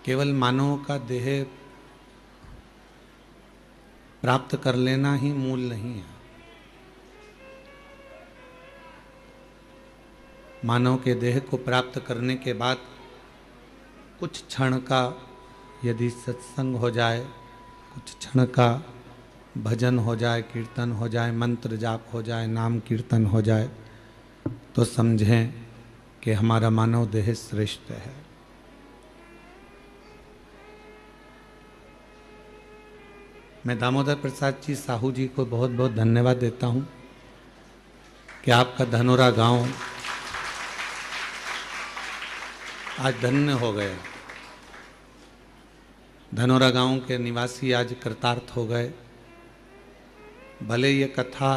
केवल मानव का देह प्राप्त कर लेना ही मूल नहीं है। मानव के देह को प्राप्त करने के बाद कुछ क्षण का यदि सत्संग हो जाए, कुछ क्षण का भजन हो जाए, कीर्तन हो जाए, मंत्र जाप हो जाए, नाम कीर्तन हो जाए, तो समझें कि हमारा मानव देह श्रेष्ठ है। मैं दामोदर प्रसाद जी साहू जी को बहुत बहुत धन्यवाद देता हूं कि आपका धनोरा गांव आज धन्य हो गए। धनोरा गांव के निवासी आज कृतार्थ हो गए। भले ये कथा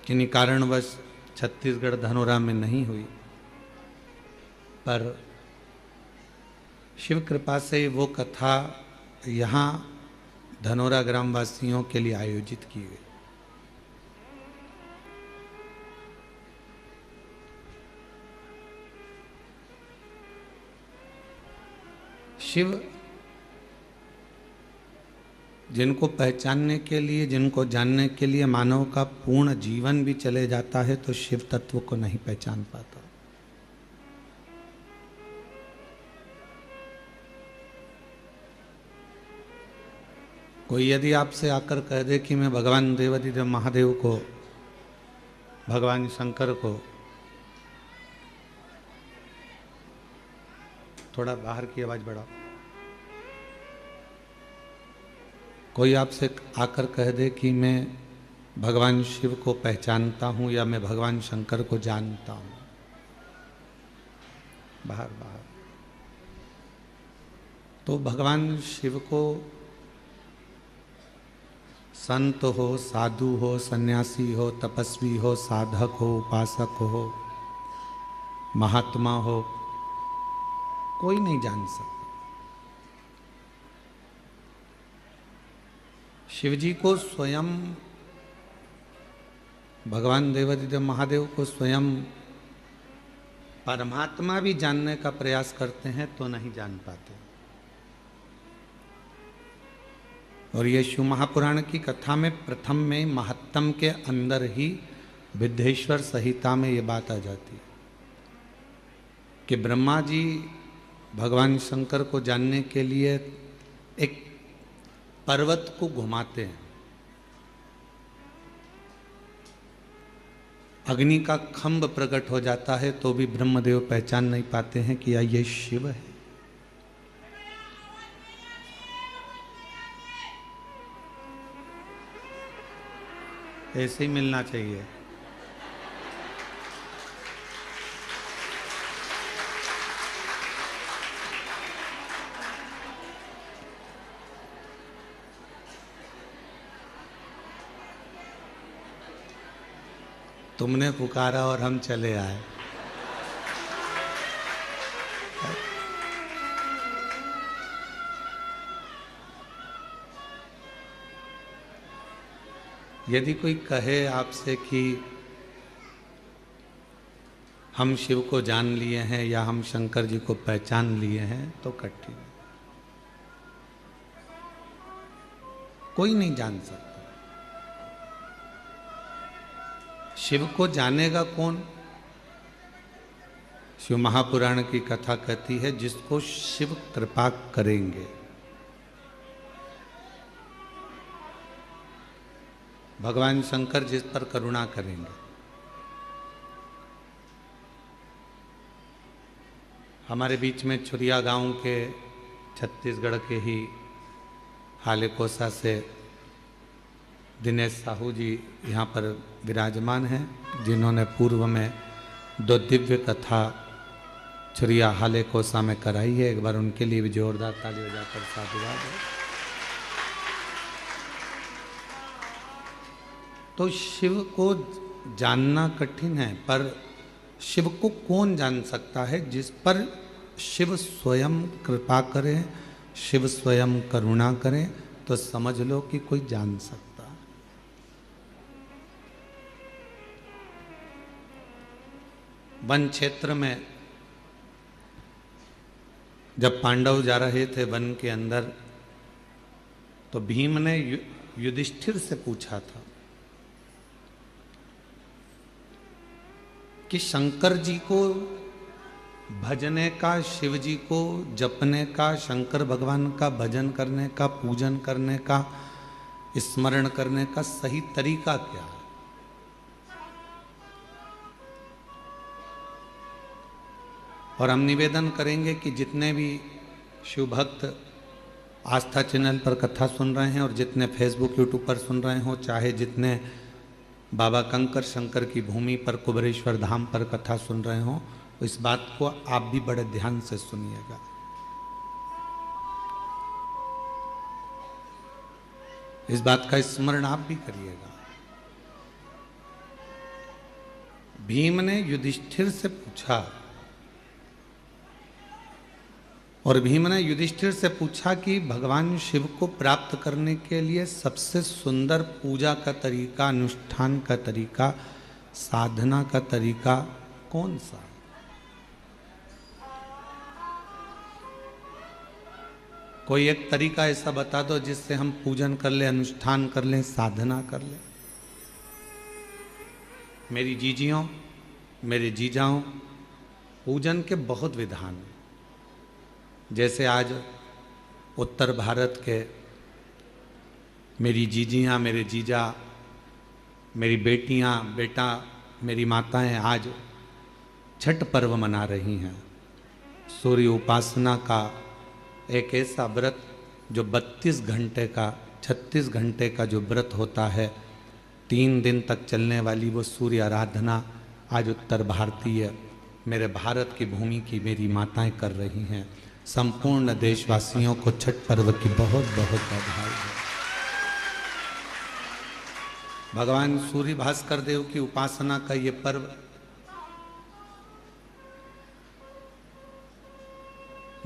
किन्हीं कारणवश छत्तीसगढ़ धनोरा में नहीं हुई, पर शिव कृपा से वो कथा यहाँ धनोरा ग्रामवासियों के लिए आयोजित की गई। शिव जिनको पहचानने के लिए, जिनको जानने के लिए मानव का पूर्ण जीवन भी चले जाता है, तो शिव तत्व को नहीं पहचान पाता। कोई यदि आपसे आकर कह दे कि मैं भगवान देवाधिदेव महादेव को, भगवान शंकर को, थोड़ा बाहर की आवाज बढ़ाओ, कोई आपसे आकर कह दे कि मैं भगवान शिव को पहचानता हूं या मैं भगवान शंकर को जानता हूं, बाहर बाहर, तो भगवान शिव को संत हो, साधु हो, सन्यासी हो, तपस्वी हो, साधक हो, उपासक हो, महात्मा हो, कोई नहीं जान सकता। शिवजी को स्वयं, भगवान देवाधिदेव महादेव को स्वयं परमात्मा भी जानने का प्रयास करते हैं तो नहीं जान पाते। और ये शिव महापुराण की कथा में प्रथम में महत्तम के अंदर ही विद्येश्वर संहिता में ये बात आ जाती है कि ब्रह्मा जी भगवान शंकर को जानने के लिए एक पर्वत को घुमाते हैं। अग्नि का खंभ प्रकट हो जाता है तो भी ब्रह्मदेव पहचान नहीं पाते हैं कि ये शिव है। ऐसे ही मिलना चाहिए। तुमने पुकारा और हम चले आए। यदि कोई कहे आपसे कि हम शिव को जान लिए हैं या हम शंकर जी को पहचान लिए हैं, तो कठिन, कोई नहीं जान सकता। शिव को जानेगा कौन? शिव महापुराण की कथा कहती है जिसको शिव कृपा करेंगे। भगवान शंकर जिस पर करुणा करेंगे। हमारे बीच में छुरिया गांव के, छत्तीसगढ़ के ही हालेकोसा से दिनेश साहू जी यहाँ पर विराजमान हैं, जिन्होंने पूर्व में 2 दिव्य कथा छुरिया हालेकोसा में कराई है। एक बार उनके लिए भी जोरदार ताली बजाकर साधुवाद है। तो शिव को जानना कठिन है, पर शिव को कौन जान सकता है? जिस पर शिव स्वयं कृपा करे, शिव स्वयं करुणा करे, तो समझ लो कि कोई जान सकता है। वन क्षेत्र में जब पांडव जा रहे थे वन के अंदर तो भीम ने युधिष्ठिर से पूछा था कि शंकर जी को भजने का, शिव जी को जपने का, शंकर भगवान का भजन करने का, पूजन करने का, स्मरण करने का सही तरीका क्या है? और हम निवेदन करेंगे कि जितने भी शिव भक्त आस्था चैनल पर कथा सुन रहे हैं और जितने फेसबुक यूट्यूब पर सुन रहे हो, चाहे जितने बाबा कंकर शंकर की भूमि पर कुबेरेश्वर धाम पर कथा सुन रहे हो, इस बात को आप भी बड़े ध्यान से सुनिएगा। इस बात का स्मरण आप भी करिएगा। भीम ने युधिष्ठिर से पूछा, और भीम ने युधिष्ठिर से पूछा कि भगवान शिव को प्राप्त करने के लिए सबसे सुंदर पूजा का तरीका, अनुष्ठान का तरीका, साधना का तरीका कौन सा? कोई एक तरीका ऐसा बता दो जिससे हम पूजन कर ले, अनुष्ठान कर लें, साधना कर लें। मेरी जीजियों, मेरे जीजाओं, पूजन के बहुत विधान हैं। जैसे आज उत्तर भारत के मेरी जीजियाँ, मेरे जीजा, मेरी बेटियाँ, बेटा, मेरी माताएं आज छठ पर्व मना रही हैं। सूर्य उपासना का एक ऐसा व्रत जो 32 घंटे का, 36 घंटे का जो व्रत होता है, 3 दिन तक चलने वाली वो सूर्य आराधना आज उत्तर भारतीय, मेरे भारत की भूमि की मेरी माताएं कर रही हैं। संपूर्ण देशवासियों को छठ पर्व की बहुत बहुत बधाई है। भगवान सूर्य भास्कर देव की उपासना का ये पर्व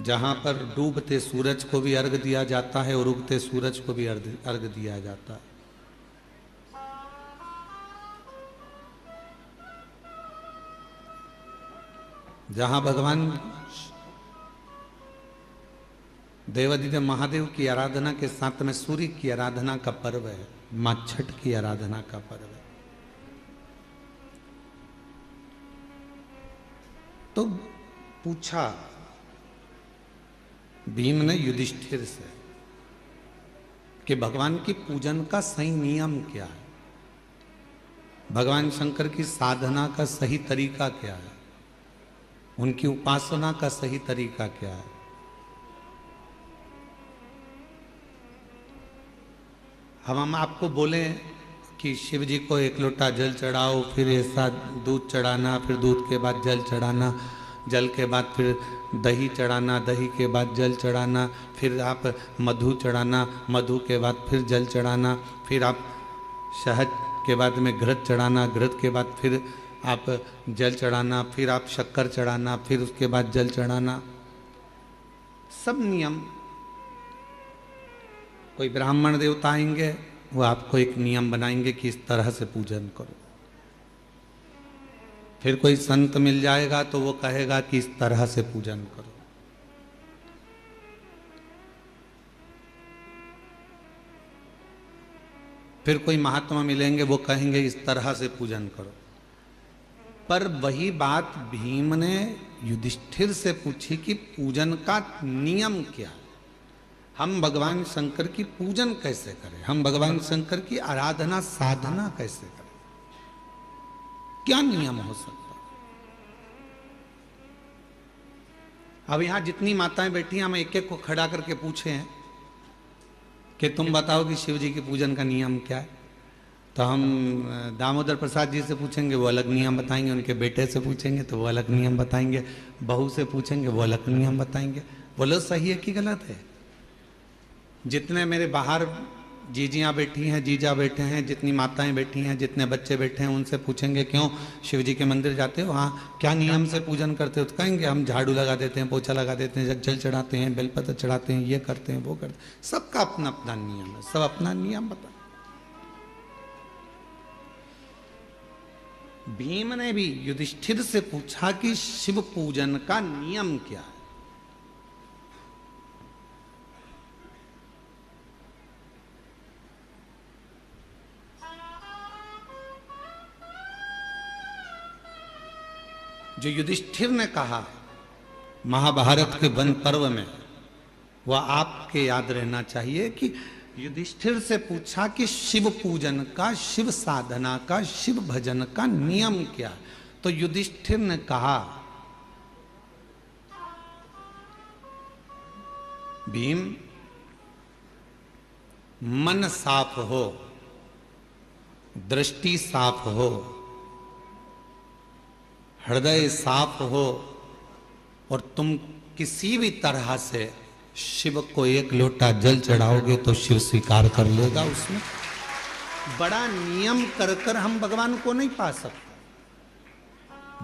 जहां पर डूबते सूरज को भी अर्घ दिया जाता है और उगते सूरज को भी अर्घ दिया जाता है। जहां भगवान देवादिदेव महादेव की आराधना के साथ में सूर्य की आराधना का पर्व है, मां छठ की आराधना का पर्व है। तो पूछा भीम ने युधिष्ठिर से कि भगवान की पूजन का सही नियम क्या है, भगवान शंकर की साधना का सही तरीका क्या है, उनकी उपासना का सही तरीका क्या है। हम आपको बोले कि शिव जी को 1 लोटा जल चढ़ाओ, फिर ऐसा दूध चढ़ाना, फिर दूध के बाद जल चढ़ाना, जल के बाद फिर दही चढ़ाना, दही के बाद जल चढ़ाना, फिर आप मधु चढ़ाना, मधु के बाद फिर जल चढ़ाना, फिर आप शहद के बाद में घृत चढ़ाना, घृत के बाद फिर आप जल चढ़ाना, फिर आप शक्कर चढ़ाना, फिर उसके बाद जल चढ़ाना। सब नियम। कोई ब्राह्मण देवता आएंगे, वो आपको एक नियम बनाएंगे कि इस तरह से पूजन करो। फिर कोई संत मिल जाएगा तो वो कहेगा कि इस तरह से पूजन करो। फिर कोई महात्मा मिलेंगे, वो कहेंगे इस तरह से पूजन करो। पर वही बात भीम ने युधिष्ठिर से पूछी कि पूजन का नियम क्या है, हम भगवान शंकर की पूजन कैसे करें, हम भगवान शंकर की आराधना साधना कैसे करें, क्या नियम हो सकता। अब यहां जितनी माताएं बैठी हैं, हम एक एक को खड़ा करके पूछे हैं कि तुम बताओ कि शिव जी की पूजन का नियम क्या है। तो हम दामोदर प्रसाद जी से पूछेंगे, वो अलग नियम बताएंगे, उनके बेटे से पूछेंगे तो वो अलग नियम बताएंगे, बहू से पूछेंगे वो अलग नियम बताएंगे। बोलो सही है कि गलत है। जितने मेरे बाहर जीजियाँ बैठी हैं, जीजा बैठे हैं, जितनी माताएं बैठी हैं, जितने बच्चे बैठे हैं, उनसे पूछेंगे क्यों शिव जी के मंदिर जाते हो, हाँ क्या नियम से पूजन करते हो, तो कहेंगे हम झाड़ू लगा देते हैं, पोछा लगा देते हैं, जल चढ़ाते हैं, बेलपत्र चढ़ाते हैं, ये करते हैं, वो करते हैं। सबका अपना अपना नियम है, सब अपना नियम बता। भीम ने भी युधिष्ठिर से पूछा कि शिव पूजन का नियम क्या है। जो युधिष्ठिर ने कहा महाभारत के वन पर्व में, वह आपके याद रहना चाहिए कि युधिष्ठिर से पूछा कि शिव पूजन का, शिव साधना का, शिव भजन का नियम क्या। तो युधिष्ठिर ने कहा, भीम, मन साफ हो, दृष्टि साफ हो, हृदय साफ हो, और तुम किसी भी तरह से शिव को एक लोटा जल चढ़ाओगे तो शिव स्वीकार कर लेगा। उसमें बड़ा नियम कर कर हम भगवान को नहीं पा सकते।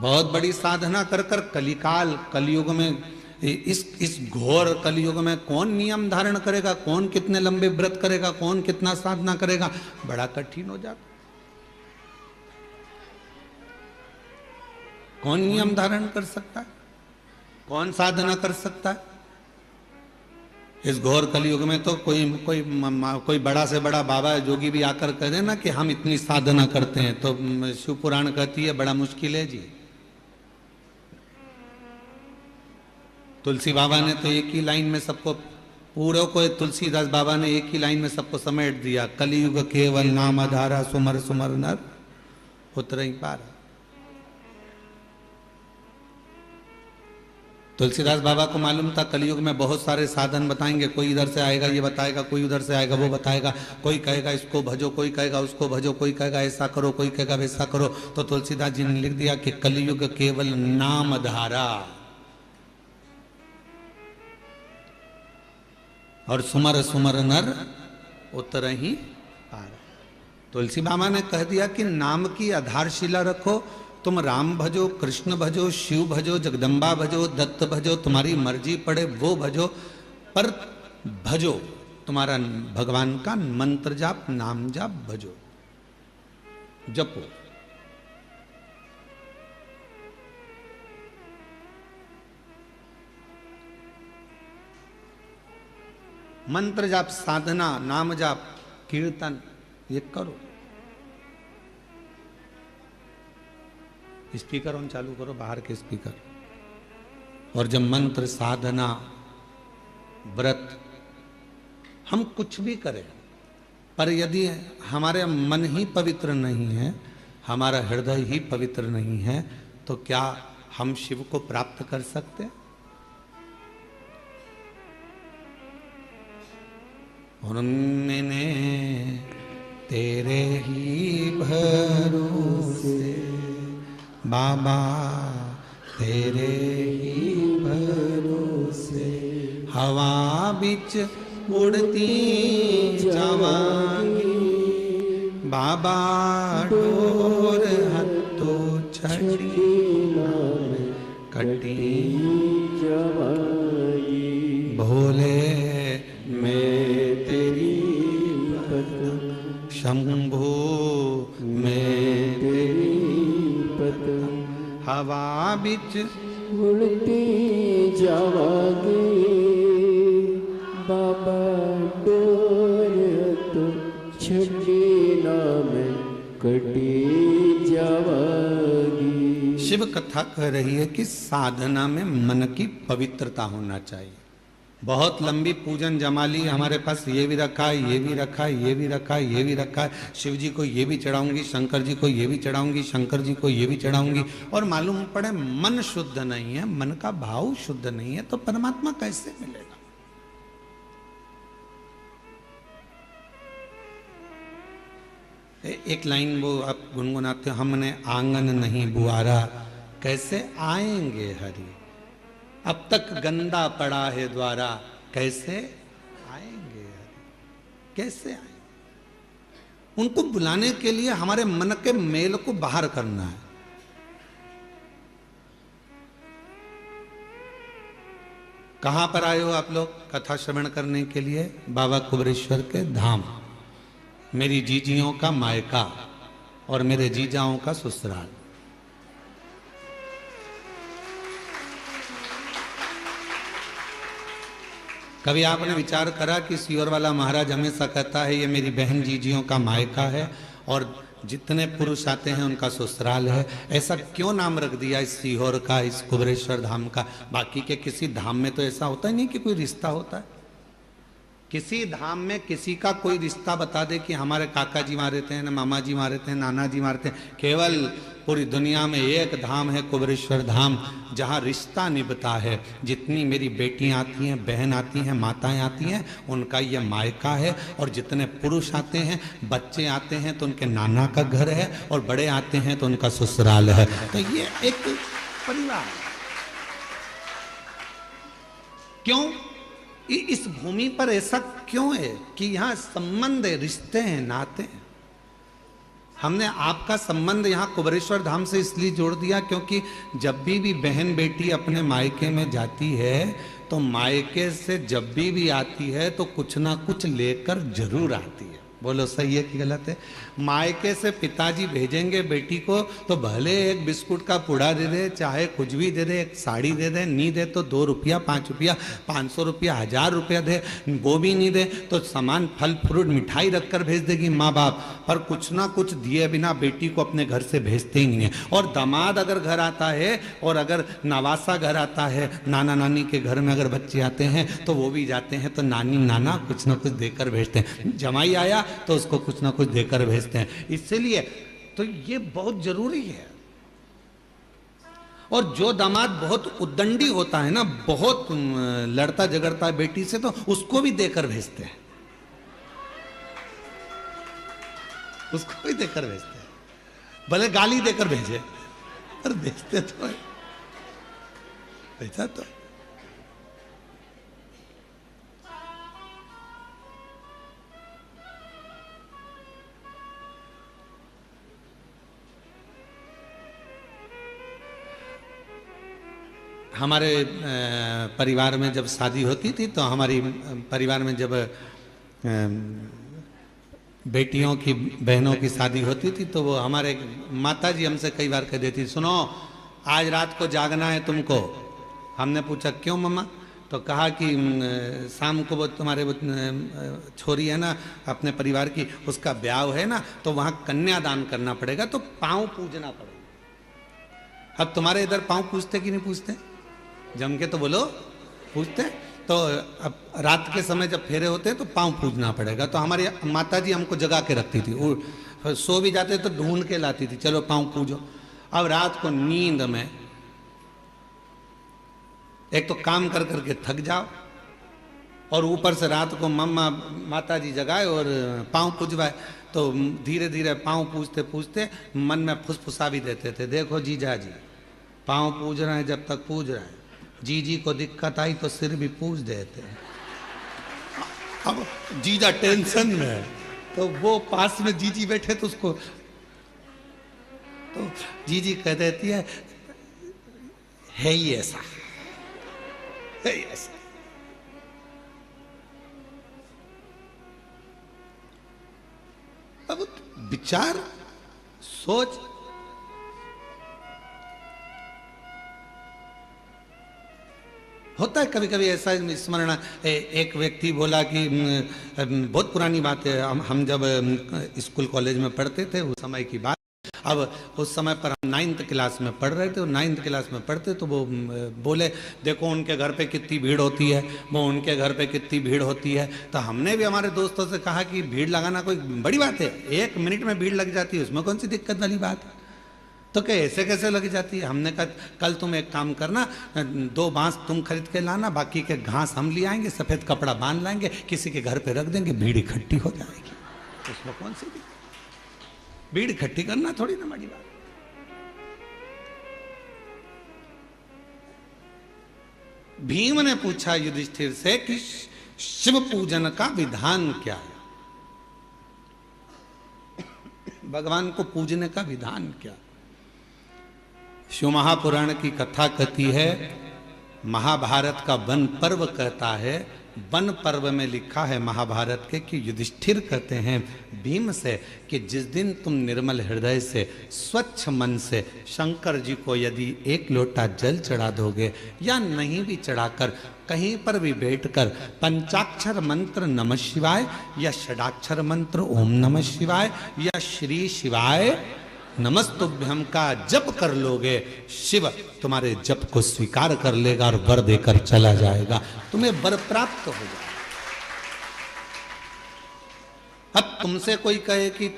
बहुत बड़ी साधना कर कर कलिकाल, कलयुग में, इस घोर कलयुग में कौन नियम धारण करेगा, कौन कितने लंबे व्रत करेगा, कौन कितना साधना करेगा, बड़ा कठिन हो जाता। कौन नियम धारण कर सकता है, कौन साधना कर सकता है? इस घोर कलयुग में तो कोई बड़ा से बड़ा बाबा जोगी भी आकर कह देना कि हम इतनी साधना करते हैं, तो शिव पुराण कहती है बड़ा मुश्किल है जी। तुलसी बाबा ने तो एक ही लाइन में सबको, पूरे को तुलसीदास बाबा ने एक ही लाइन में सबको समेट दिया, कलयुग केवल नाम आधारा, सुमर सुमर नर उतर ही पार। तुलसीदास बाबा को मालूम था कलयुग में बहुत सारे साधन बताएंगे, कोई इधर से आएगा ये बताएगा, कोई उधर से आएगा वो बताएगा, कोई कहेगा इसको भजो, कोई कहेगा उसको भजो, कोई कहेगा ऐसा करो, कोई कहेगा वैसा करो। तो तुलसीदास जी ने लिख दिया कि कलयुग केवल नाम धारा और सुमर सुमर नर उतर ही पार। तुलसी बाबा ने कह दिया कि नाम की आधारशिला रखो, तुम राम भजो, कृष्ण भजो, शिव भजो, जगदम्बा भजो, दत्त भजो, तुम्हारी मर्जी पड़े वो भजो, पर भजो, तुम्हारा भगवान का मंत्र जाप, नाम जाप भजो, जपो। मंत्र जाप, साधना, नाम जाप, कीर्तन ये करो। स्पीकर ऑन चालू करो, बाहर के स्पीकर। और जब मंत्र, साधना, व्रत, हम कुछ भी करें, पर यदि हमारे मन ही पवित्र नहीं है, हमारा हृदय ही पवित्र नहीं है, तो क्या हम शिव को प्राप्त कर सकते हैं? और मैंने तेरे ही भरोसे बाबा, तेरे ही भरोसे हवा बिच उड़ती जावांगी, बाबा डोर हत्तो छड़ी कटी जावांगी, भोले मैं तेरी पतंग, शंभू मैं तेरी हवा बिच उड़ती जावांगी, बाबा डोर तो छड़ी नाम कटी जावांगी। शिव कथा कह रही है कि साधना में मन की पवित्रता होना चाहिए। बहुत लंबी पूजन जमाली हमारे पास, ये भी रखा है, ये भी रखा है, ये भी रखा है, ये भी रखा है, शिव जी को ये भी चढ़ाऊंगी, शंकर जी को ये भी चढ़ाऊंगी, शंकर जी को ये भी चढ़ाऊंगी, और मालूम पड़े मन शुद्ध नहीं है, मन का भाव शुद्ध नहीं है, तो परमात्मा कैसे मिलेगा? एक लाइन वो आप गुनगुनाते, हमने आंगन नहीं बुआरा, कैसे आएंगे हरि, अब तक गंदा पड़ा है द्वारा, कैसे आएंगे, कैसे आएंगे? उनको बुलाने के लिए हमारे मन के मेल को बाहर करना है। कहां पर आए हो आप लोग कथा श्रवण करने के लिए? बाबा कुबरेश्वर के धाम, मेरी जीजियों का मायका और मेरे जीजाओं का ससुराल। कभी आपने विचार करा कि सीहोर वाला महाराज हमेशा कहता है ये मेरी बहन जीजियों का मायका है, और जितने पुरुष आते हैं उनका ससुराल है। ऐसा क्यों नाम रख दिया इस सीहोर का, इस कुबेरेश्वर धाम का? बाकी के किसी धाम में तो ऐसा होता ही नहीं कि कोई रिश्ता होता है। किसी धाम में किसी का कोई रिश्ता बता दे कि हमारे काका जी वहां रहते हैं, मामा जी वहां रहते हैं, नाना जी वहां रहते हैं। केवल पूरी दुनिया में एक धाम है कुबेरेश्वर धाम, जहाँ रिश्ता निभता है। जितनी मेरी बेटियां आती हैं, बहन आती हैं, माताएं आती हैं, उनका ये मायका है। और जितने पुरुष आते हैं, बच्चे आते हैं तो उनके नाना का घर है, और बड़े आते हैं तो उनका ससुराल है। तो ये एक परिवार है। क्यों इस भूमि पर ऐसा क्यों है कि यहाँ संबंध है, रिश्ते हैं, नाते हैं। हमने आपका संबंध यहाँ कुबेरेश्वर धाम से इसलिए जोड़ दिया क्योंकि जब भी बहन बेटी अपने मायके में जाती है तो मायके से जब भी आती है तो कुछ ना कुछ लेकर जरूर आती है। बोलो सही है कि गलत है? मायके से पिताजी भेजेंगे बेटी को तो भले एक बिस्कुट का पुड़ा दे दे, चाहे कुछ भी दे दे, एक साड़ी दे दे, नहीं दे तो 2 रुपया, 5 रुपया, 500 रुपया, 1000 रुपया दे, वो भी नहीं दे तो सामान फल फ्रूट मिठाई रखकर भेज देगी माँ बाप, पर कुछ ना कुछ दिए बिना बेटी को अपने घर से भेजते ही नहीं है। और दामाद अगर घर आता है और अगर नवासा घर आता है, नाना नानी के घर में अगर बच्चे आते हैं तो वो भी जाते हैं तो नानी नाना कुछ ना कुछ देकर भेजते हैं। जमाई आया तो उसको कुछ ना कुछ देकर भेजते हैं। इसलिए तो ये बहुत जरूरी है। और जो दामाद बहुत उद्दंडी होता है ना, बहुत लड़ता झगड़ता है बेटी से, तो उसको भी देकर भेजते हैं, उसको भी देकर भेजते हैं। भले गाली देकर भेजे पर भेजते तो है। भेजा तो हमारे परिवार में जब शादी होती थी तो हमारी परिवार में जब बेटियों की बहनों की शादी होती थी तो वो हमारे माता जी हमसे कई बार कह देती, सुनो आज रात को जागना है तुमको। हमने पूछा क्यों मम्मा? तो कहा कि शाम को वो तुम्हारे वो छोरी है ना अपने परिवार की, उसका ब्याह है ना, तो वहाँ कन्यादान करना पड़ेगा, तो पाँव पूजना पड़ेगा। अब तुम्हारे इधर पाँव पूजते कि नहीं पूजते? जम के तो बोलो पूछते। तो अब रात के समय जब फेरे होते हैं तो पाँव पूजना पड़ेगा। तो हमारी माता जी हमको जगा के रखती थी, सो भी जाते तो ढूंढ के लाती थी, चलो पाँव पूजो। अब रात को नींद में एक तो काम कर करके थक जाओ और ऊपर से रात को मम्मा माता जी जगाए और पाँव पूजवाए, तो धीरे धीरे पाँव पूजते पूजते मन में फुसफुसा भी देते थे, देखो जीजा जी पाँव पूज रहे हैं, जब तक पूज रहे हैं, जीजी को दिक्कत आई तो सिर भी पूज देते हैं। अब जीजा टेंशन में है तो वो पास में जीजी बैठे तो उसको तो जीजी कह देती है ही ऐसा, है ही ऐसा। अब विचार सोच होता है कभी कभी ऐसा स्मरण। एक व्यक्ति बोला कि बहुत पुरानी बात है, हम जब स्कूल कॉलेज में पढ़ते थे उस समय की बात। अब उस समय पर हम 9th क्लास में पढ़ रहे थे और 9th क्लास में पढ़ते तो वो बोले देखो उनके घर पे कितनी भीड़ होती है, वो उनके घर पे कितनी भीड़ होती है। तो हमने भी हमारे दोस्तों से कहा कि भीड़ लगाना कोई बड़ी बात है, 1 मिनट में भीड़ लग जाती है, उसमें कौन सी दिक्कत वाली बात है। तो क्या ऐसे कैसे लग जाती है? हमने कहा कल तुम एक काम करना, 2 बांस तुम खरीद के लाना, बाकी के घास हम ले आएंगे, सफेद कपड़ा बांध लाएंगे, किसी के घर पे रख देंगे, भीड़ इकट्ठी हो जाएगी। उसमें कौन सी दिक्कत? भीड़ इकट्ठी करना थोड़ी ना बड़ी बात। भीम ने पूछा युधिष्ठिर से कि शिव पूजन का विधान क्या है, भगवान को पूजने का विधान क्या? शिव महापुराण की कथा कहती है महाभारत का वन पर्व कहता है, वन पर्व में लिखा है महाभारत के कि युधिष्ठिर कहते हैं भीम से कि जिस दिन तुम निर्मल हृदय से स्वच्छ मन से शंकर जी को यदि एक लोटा जल चढ़ा दोगे या नहीं भी चढ़ाकर कहीं पर भी बैठकर पंचाक्षर मंत्र नमः शिवाय या षडाक्षर मंत्र ओम नमः शिवाय या श्री शिवाय नमस्तुभ्यम का जप कर लोगे, शिव तुम्हारे जप को स्वीकार कर लेगा और वर देकर चला जाएगा, तुम्हें वर प्राप्त हो जाएगा। अब तुमसे कोई कहे कि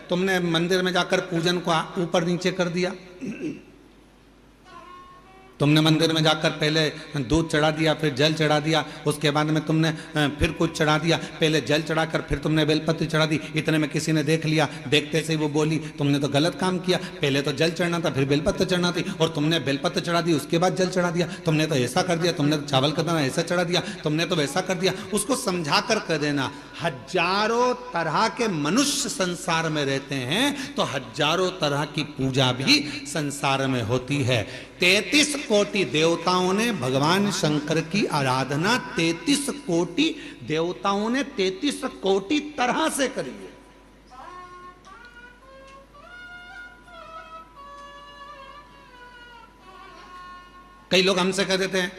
तुमने मंदिर में जाकर पूजन को ऊपर नीचे कर दिया, तुमने मंदिर में जाकर पहले दूध चढ़ा दिया, फिर जल चढ़ा दिया, उसके बाद में तुमने फिर कुछ चढ़ा दिया, पहले जल चढ़ाकर फिर तुमने बेलपत्र चढ़ा दी, इतने में किसी ने देख लिया, देखते से ही वो बोली तुमने तो गलत काम किया, पहले तो जल चढ़ना था फिर बेलपत्र चढ़ना थी, और तुमने बेलपत्र चढ़ा दी उसके बाद जल चढ़ा दिया, तुमने तो ऐसा कर दिया, तुमने तो चावल का दाना ऐसा चढ़ा दिया, तुमने तो वैसा कर दिया। उसको समझा कर कह देना, हजारों तरह के मनुष्य संसार में रहते हैं तो हजारों तरह की पूजा भी संसार में होती है। 33 कोटि देवताओं ने भगवान शंकर की आराधना 33 कोटि देवताओं ने 33 कोटि तरह से करी है। कई लोग हमसे कह देते हैं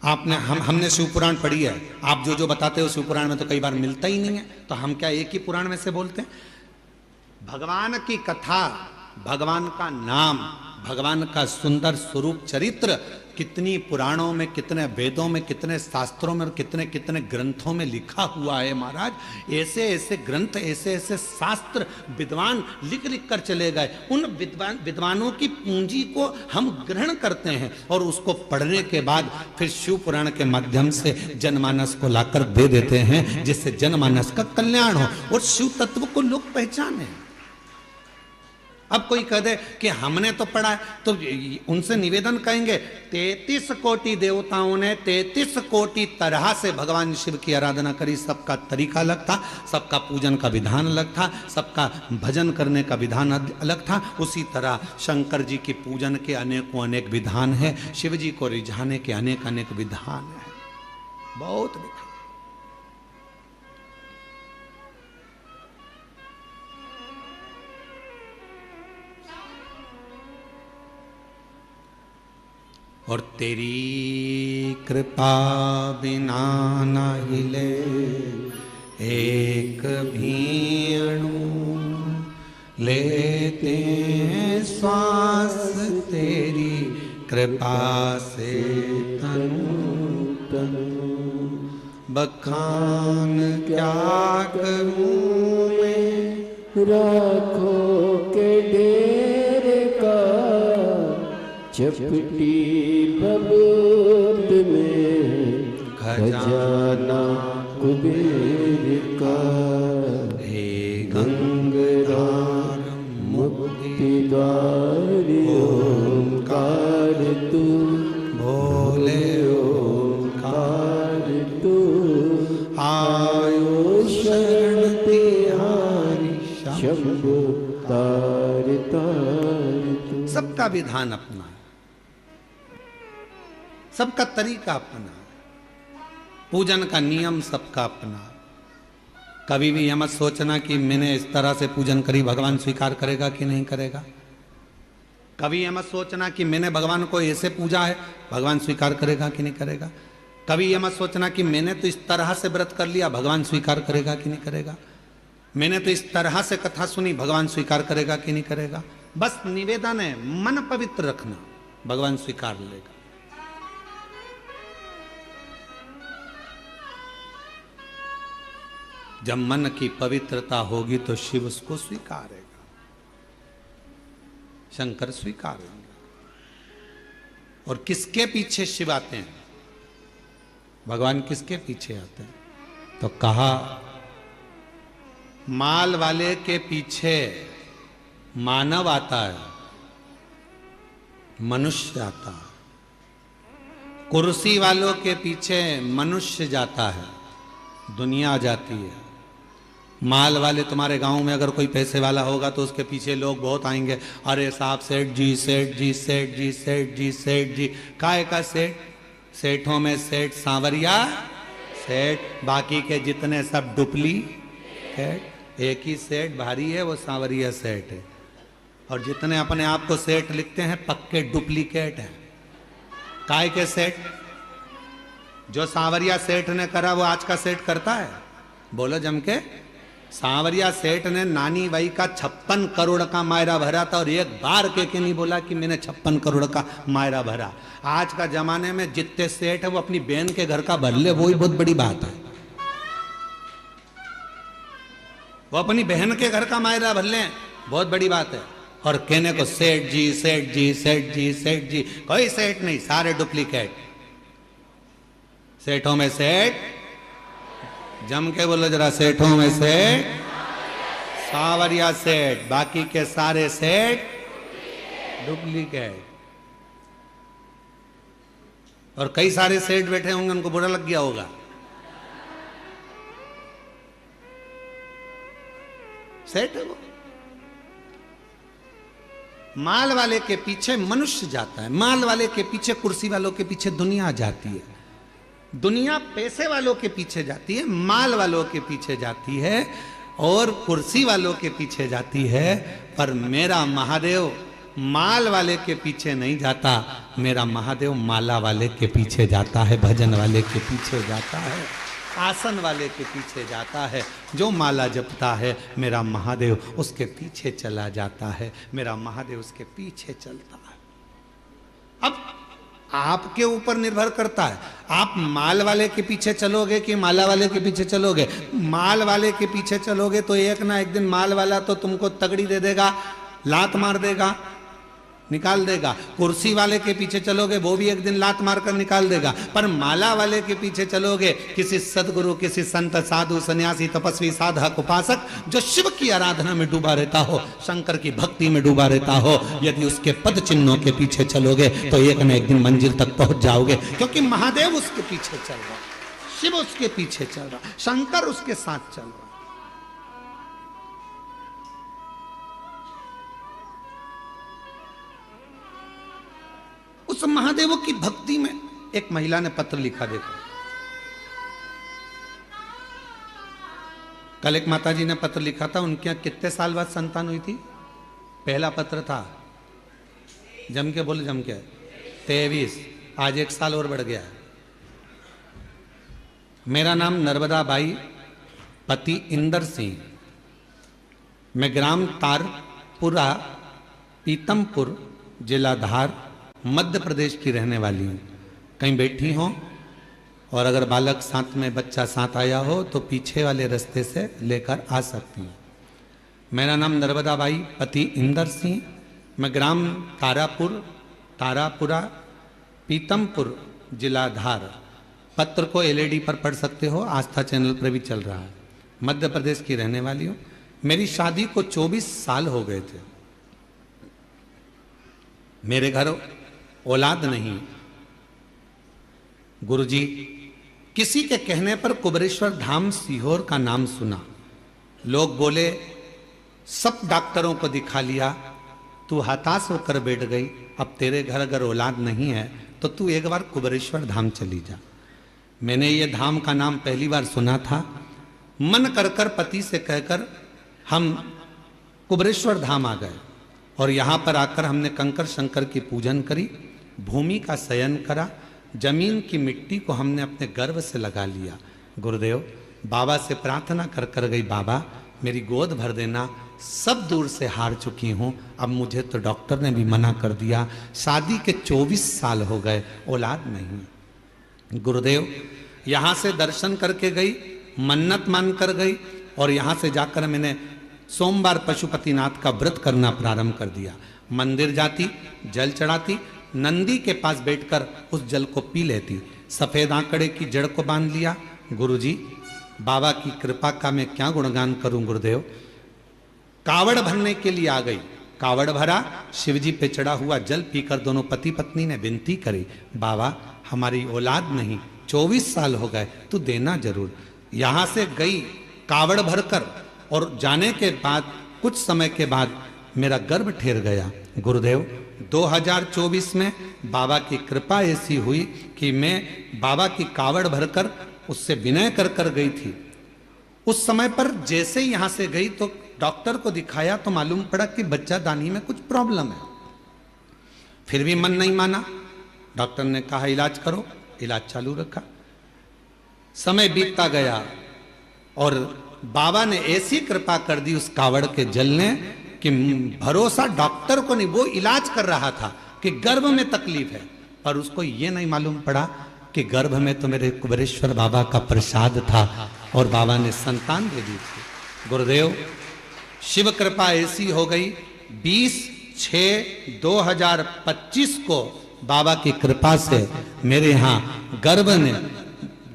आपने हमने शिव पुराण पढ़ी है, आप जो जो बताते हो शिव पुराण में तो कई बार मिलता ही नहीं है, तो हम क्या एक ही पुराण में से बोलते हैं? भगवान की कथा, भगवान का नाम, भगवान का सुंदर स्वरूप चरित्र कितनी पुराणों में, कितने वेदों में, कितने शास्त्रों में और कितने कितने ग्रंथों में लिखा हुआ है महाराज। ऐसे ऐसे ग्रंथ, ऐसे ऐसे शास्त्र विद्वान लिख लिख कर चले गए। उन विद्वानों की पूंजी को हम ग्रहण करते हैं और उसको पढ़ने के बाद फिर शिव पुराण के माध्यम से जनमानस को लाकर दे देते हैं, जिससे जनमानस का कल्याण हो और शिव तत्व को लोग पहचाने। अब कोई कह दे कि हमने तो पढ़ा है, तो उनसे निवेदन कहेंगे 33 कोटि देवताओं ने 33 कोटि तरह से भगवान शिव की आराधना करी। सबका तरीका अलग था, सबका पूजन का विधान अलग था, सबका भजन करने का विधान अलग था। उसी तरह शंकर जी की पूजन के अनेकों अनेक विधान है, शिव जी को रिझाने के अनेक अनेक विधान है, बहुत विधान। और तेरी कृपा बिना न हिले एक भी अणु, लेते श्वास तेरी कृपा से तनु तनु। बखान क्या करूं मैं राखो के डेरे का, चपटी बबूत में खजाना कुबेर का। हे गंगाधर मुक्ति द्वार ओंकार तू, भोले ओंकार तू। आयो शरण तिहारी शंभु तार तार तू। सबका विधान अपना, सबका तरीका अपना, पूजन का नियम सबका अपना। कभी भी यह मत सोचना कि मैंने इस तरह से पूजन करी, भगवान स्वीकार करेगा कि नहीं करेगा। कभी यह मत सोचना कि मैंने भगवान को ऐसे पूजा है, भगवान स्वीकार करेगा कि नहीं करेगा। कभी यह मत सोचना कि मैंने तो इस तरह से व्रत कर लिया, भगवान स्वीकार करेगा कि नहीं करेगा। मैंने तो इस तरह से कथा सुनी, भगवान स्वीकार करेगा कि नहीं करेगा। बस निवेदन है, मन पवित्र रखना, भगवान स्वीकार लेगा। जब मन की पवित्रता होगी तो शिव उसको स्वीकारेगा, शंकर स्वीकारेंगे। और किसके पीछे शिव आते हैं, भगवान किसके पीछे आते हैं? तो कहा माल वाले के पीछे मानव आता है, मनुष्य आता है। कुर्सी वालों के पीछे मनुष्य जाता है, दुनिया जाती है। माल वाले तुम्हारे गांव में अगर कोई पैसे वाला होगा तो उसके पीछे लोग बहुत आएंगे, अरे साहब सेठ जी सेठ जी सेठ जी सेठ जी सेठ जी। काय का सेठ? सेठों में सेठ सांवरिया सेठ, बाकी के जितने सब डुप्लीकेट। एक ही सेठ भारी है, वो सांवरिया सेठ है। और जितने अपने आप को सेठ लिखते हैं पक्के डुप्लीकेट हैं। काय के सेठ? जो सांवरिया सेठ ने करा वो आज का सेठ करता है? बोलो जम के। सांवरिया सेठ ने नानी बाई का 56 करोड़ का मायरा भरा था और एक बार के नहीं बोला कि मैंने 56 करोड़ का मायरा भरा। आज का जमाने में जितने सेठ है वो अपनी बहन के घर का भर ले, वो ही बहुत बड़ी बात है। वो अपनी बहन के घर का मायरा भर ले, बहुत बड़ी बात है। और कहने को सेठ जी सेठ जी सेठ जी सेठ जी, कोई सेठ नहीं, सारे डुप्लीकेट। सेठों में सेठ, जम के बोलो जरा, सेठों में सेठ सांवरिया सेठ, बाकी के सारे सेठ डुप्लीकेट। और कई सारे सेठ बैठे होंगे, उनको बुरा लग गया होगा। सेठ है वो। माल वाले के पीछे मनुष्य जाता है, माल वाले के पीछे, कुर्सी वालों के पीछे दुनिया जाती है। दुनिया पैसे वालों के पीछे जाती है, माल वालों के पीछे जाती है और कुर्सी वालों के पीछे जाती है। पर मेरा महादेव माल वाले के पीछे नहीं जाता, मेरा महादेव माला वाले के पीछे जाता है, भजन वाले के पीछे जाता है, आसन वाले के पीछे जाता है। जो माला जपता है मेरा महादेव उसके पीछे चला जाता है, मेरा महादेव उसके पीछे चलता है। अब आपके ऊपर निर्भर करता है, आप माल वाले के पीछे चलोगे कि माला वाले के पीछे चलोगे। माल वाले के पीछे चलोगे तो एक ना एक दिन माल वाला तो तुमको तगड़ी दे देगा, लात मार देगा, निकाल देगा। कुर्सी वाले के पीछे चलोगे वो भी एक दिन लात मारकर निकाल देगा। पर माला वाले के पीछे चलोगे, किसी सदगुरु, किसी संत, साधु, सन्यासी, तपस्वी, साधक, उपासक जो शिव की आराधना में डूबा रहता हो, शंकर की भक्ति में डूबा रहता हो, यदि उसके पद चिन्हों के पीछे चलोगे तो एक न एक दिन मंजिल तक पहुंच जाओगे। क्योंकि महादेव उसके पीछे चल रहा, शिव उसके पीछे चल रहा, शंकर उसके साथ चल रहा। उस महादेव की भक्ति में एक महिला ने पत्र लिखा, देखो। कल एक माताजी ने पत्र लिखा था, उनके यहां कितने साल बाद संतान हुई थी? पहला पत्र था, जम के बोले, जम के 23, आज 1 साल और बढ़ गया है। मेरा नाम नर्मदा बाई, पति इंदर सिंह, मैं ग्राम तारपुरा, पीतमपुर, जिला धार, मध्य प्रदेश की रहने वाली हूँ। कहीं बैठी हो और अगर बालक साथ में, बच्चा साथ आया हो तो पीछे वाले रास्ते से लेकर आ सकती हूँ। मेरा नाम नर्मदा बाई, पति इंदर सिंह, मैं ग्राम तारापुरा, पीतमपुर, जिला धार। पत्र को एलईडी पर पढ़ सकते हो, आस्था चैनल पर भी चल रहा है। मध्य प्रदेश की रहने वाली हूँ। मेरी शादी को 24 साल हो गए थे। मेरे घर औलाद नहीं। गुरुजी, किसी के कहने पर कुबरेश्वर धाम सीहोर का नाम सुना। लोग बोले सब डॉक्टरों को दिखा लिया, तू हताश होकर बैठ गई, अब तेरे घर अगर औलाद नहीं है तो तू एक बार कुबरेश्वर धाम चली जा। मैंने ये धाम का नाम पहली बार सुना था। मन कर पति से कहकर हम कुबरेश्वर धाम आ गए और यहाँ पर आकर हमने कंकर शंकर की पूजन करी, भूमि का शयन करा, जमीन की मिट्टी को हमने अपने गर्भ से लगा लिया। गुरुदेव, बाबा से प्रार्थना कर गई, बाबा मेरी गोद भर देना, सब दूर से हार चुकी हूँ, अब मुझे तो डॉक्टर ने भी मना कर दिया। शादी के 24 साल हो गए, औलाद नहीं। गुरुदेव, यहाँ से दर्शन करके गई, मन्नत मान कर गई और यहाँ से जाकर मैंने सोमवार पशुपतिनाथ का व्रत करना प्रारंभ कर दिया। मंदिर जाती, जल चढ़ाती, नंदी के पास बैठकर उस जल को पी लेती, सफेद आंकड़े की जड़ को बांध लिया। गुरुजी, बाबा की कृपा का मैं क्या गुणगान करूं गुरुदेव। कावड़ भरने के लिए आ गई, कावड़ भरा, शिवजी पे चढ़ा हुआ जल पीकर दोनों पति पत्नी ने विनती करी, बाबा हमारी औलाद नहीं, 24 साल हो गए, तू देना जरूर। यहां से गई कावड़ भरकर और जाने के बाद कुछ समय के बाद मेरा गर्भ ठहर गया। गुरुदेव 2024 में बाबा की कृपा ऐसी हुई कि मैं बाबा की कावड़ भरकर उससे विनय कर कर गई थी। उस समय पर जैसे ही यहां से गई तो डॉक्टर को दिखाया तो मालूम पड़ा कि बच्चा दानी में कुछ प्रॉब्लम है। फिर भी मन नहीं माना। डॉक्टर ने कहा इलाज करो, इलाज चालू रखा। समय बीतता गया और बाबा ने ऐसी कृपा कर दी उस कावड़ के जल ने कि भरोसा डॉक्टर को नहीं, वो इलाज कर रहा था कि गर्भ में तकलीफ है, पर उसको ये नहीं मालूम पड़ा कि गर्भ में तो मेरे कुबेरेश्वर बाबा का प्रसाद था और बाबा ने संतान दे दी थी। गुरुदेव शिव कृपा ऐसी हो गई, 20/6/2025 को बाबा की कृपा से मेरे यहाँ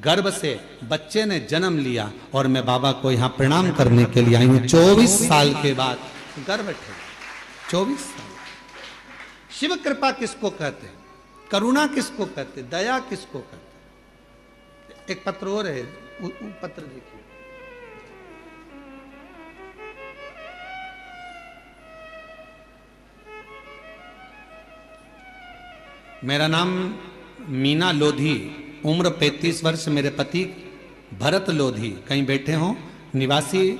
गर्भ से बच्चे ने जन्म लिया और मैं बाबा को यहाँ प्रणाम करने के लिए आई हूँ। 24 साल के बाद गर्भ ठहरा। 24 साल। शिव कृपा किसको कहते हैं? करुणा किसको कहते हैं? दया किसको कहते हैं? एक पत्र और है, वो पत्र देखिए। मेरा नाम मीना लोधी, उम्र 35 वर्ष, मेरे पति भरत लोधी कहीं बैठे हों, निवासी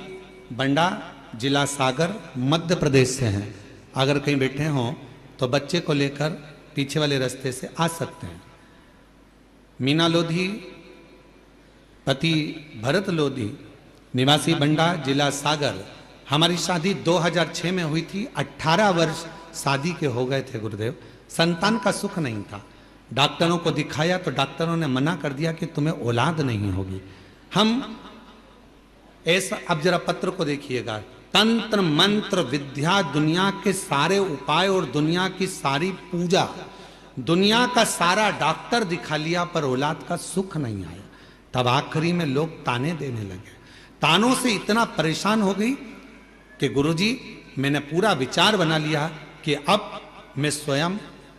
बंडा, जिला सागर, मध्य प्रदेश से हैं। अगर कहीं बैठे हों तो बच्चे को लेकर पीछे वाले रास्ते से आ सकते हैं। मीना लोधी, पति भरत लोधी, निवासी बंडा, जिला सागर। हमारी शादी 2006 में हुई थी। 18 वर्ष शादी के हो गए थे गुरुदेव। संतान का सुख नहीं था। डॉक्टरों को दिखाया तो डॉक्टरों ने मना कर दिया कि तुम्हें औलाद नहीं होगी। हम ऐसा, अब जरा पत्र को देखिएगा, तंत्र मंत्र विद्या, दुनिया के सारे उपाय और दुनिया की सारी पूजा, दुनिया का सारा डॉक्टर दिखा लिया पर औलाद का सुख नहीं आया। तब आखिरी में लोग ताने देने लगे। तानों से इतना परेशान हो गई कि गुरुजी मैंने पूरा विचार बना लिया कि अब मैं स्वयं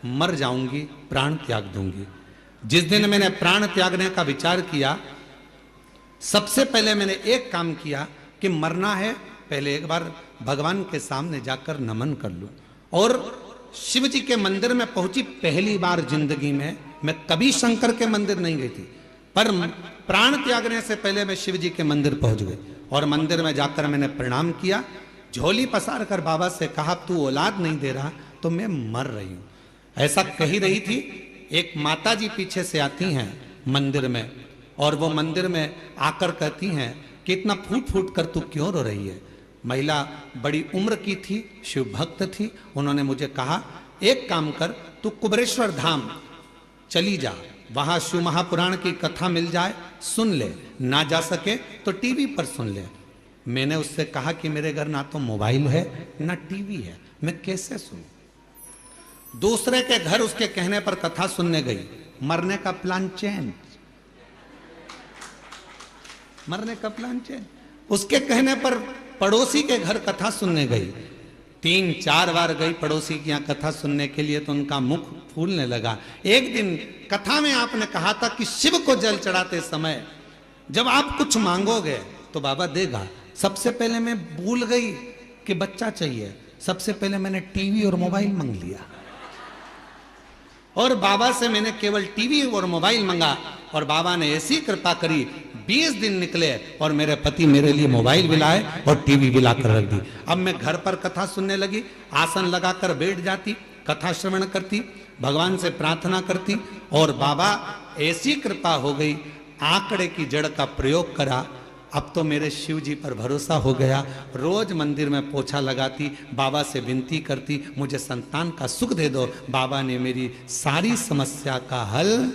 मर जाऊंगी, प्राण त्याग दूंगी। जिस दिन मैंने प्राण त्यागने का विचार किया, सबसे पहले मैंने एक काम किया कि मरना है, पहले एक बार भगवान के सामने जाकर नमन कर लूं। और शिव जी के मंदिर में पहुंची पहली बार जिंदगी में। मैं कभी शंकर के मंदिर नहीं गई थी, पर प्राण त्यागने से पहले मैं शिव जी के मंदिर पहुंच गई और मंदिर में जाकर मैंने प्रणाम किया। झोली पसार कर बाबा से कहा तू औलाद नहीं दे रहा तो मैं मर रही हूं। ऐसा कही रही थी। एक माता जी पीछे से आती हैं मंदिर में और वो मंदिर में आकर कहती हैं कि इतना फूट फूट कर तू क्यों रो रही है। महिला बड़ी उम्र की थी, शिव भक्त थी। उन्होंने मुझे कहा एक काम कर, तू कुबेरेश्वर धाम चली जा, वहां शिव महापुराण की कथा मिल जाए, सुन ले, ना जा सके तो टीवी पर सुन ले। मैंने उससे कहा कि मेरे घर ना तो मोबाइल है ना टीवी है, मैं कैसे सुनूं। दूसरे के घर उसके कहने पर कथा सुनने गई। मरने का प्लान चेंज, मरने का प्लान चेंज। उसके कहने पर पड़ोसी के घर कथा सुनने गई। 3-4 बार गई पड़ोसी के यहाँ कथा सुनने के लिए तो उनका मुख फूलने लगा। एक दिन कथा में आपने कहा था कि शिव को जल चढ़ाते समय जब आप कुछ मांगोगे तो बाबा देगा। सबसे पहले मैं भूल गई कि बच्चा चाहिए, सबसे पहले मैंने टीवी और मोबाइल मांग लिया और बाबा से मैंने केवल टीवी और मोबाइल मांगा और बाबा ने ऐसी कृपा करी। 20 दिन निकले और मेरे पति मेरे लिए मोबाइल भी लाए और टीवी भी लाकर रख दी। अब मैं घर पर कथा सुनने लगी, आसन लगाकर बैठ जाती, कथा श्रवण करती, भगवान से प्रार्थना करती और बाबा ऐसी कृपा हो गई, आंकड़े की जड़ का प्रयोग करा। अब तो मेरे शिव जी पर भरोसा हो गया। रोज मंदिर में पोछा लगाती, बाबा से विनती करती मुझे संतान का सुख दे दो। बाबा ने मेरी सारी समस्या का हल,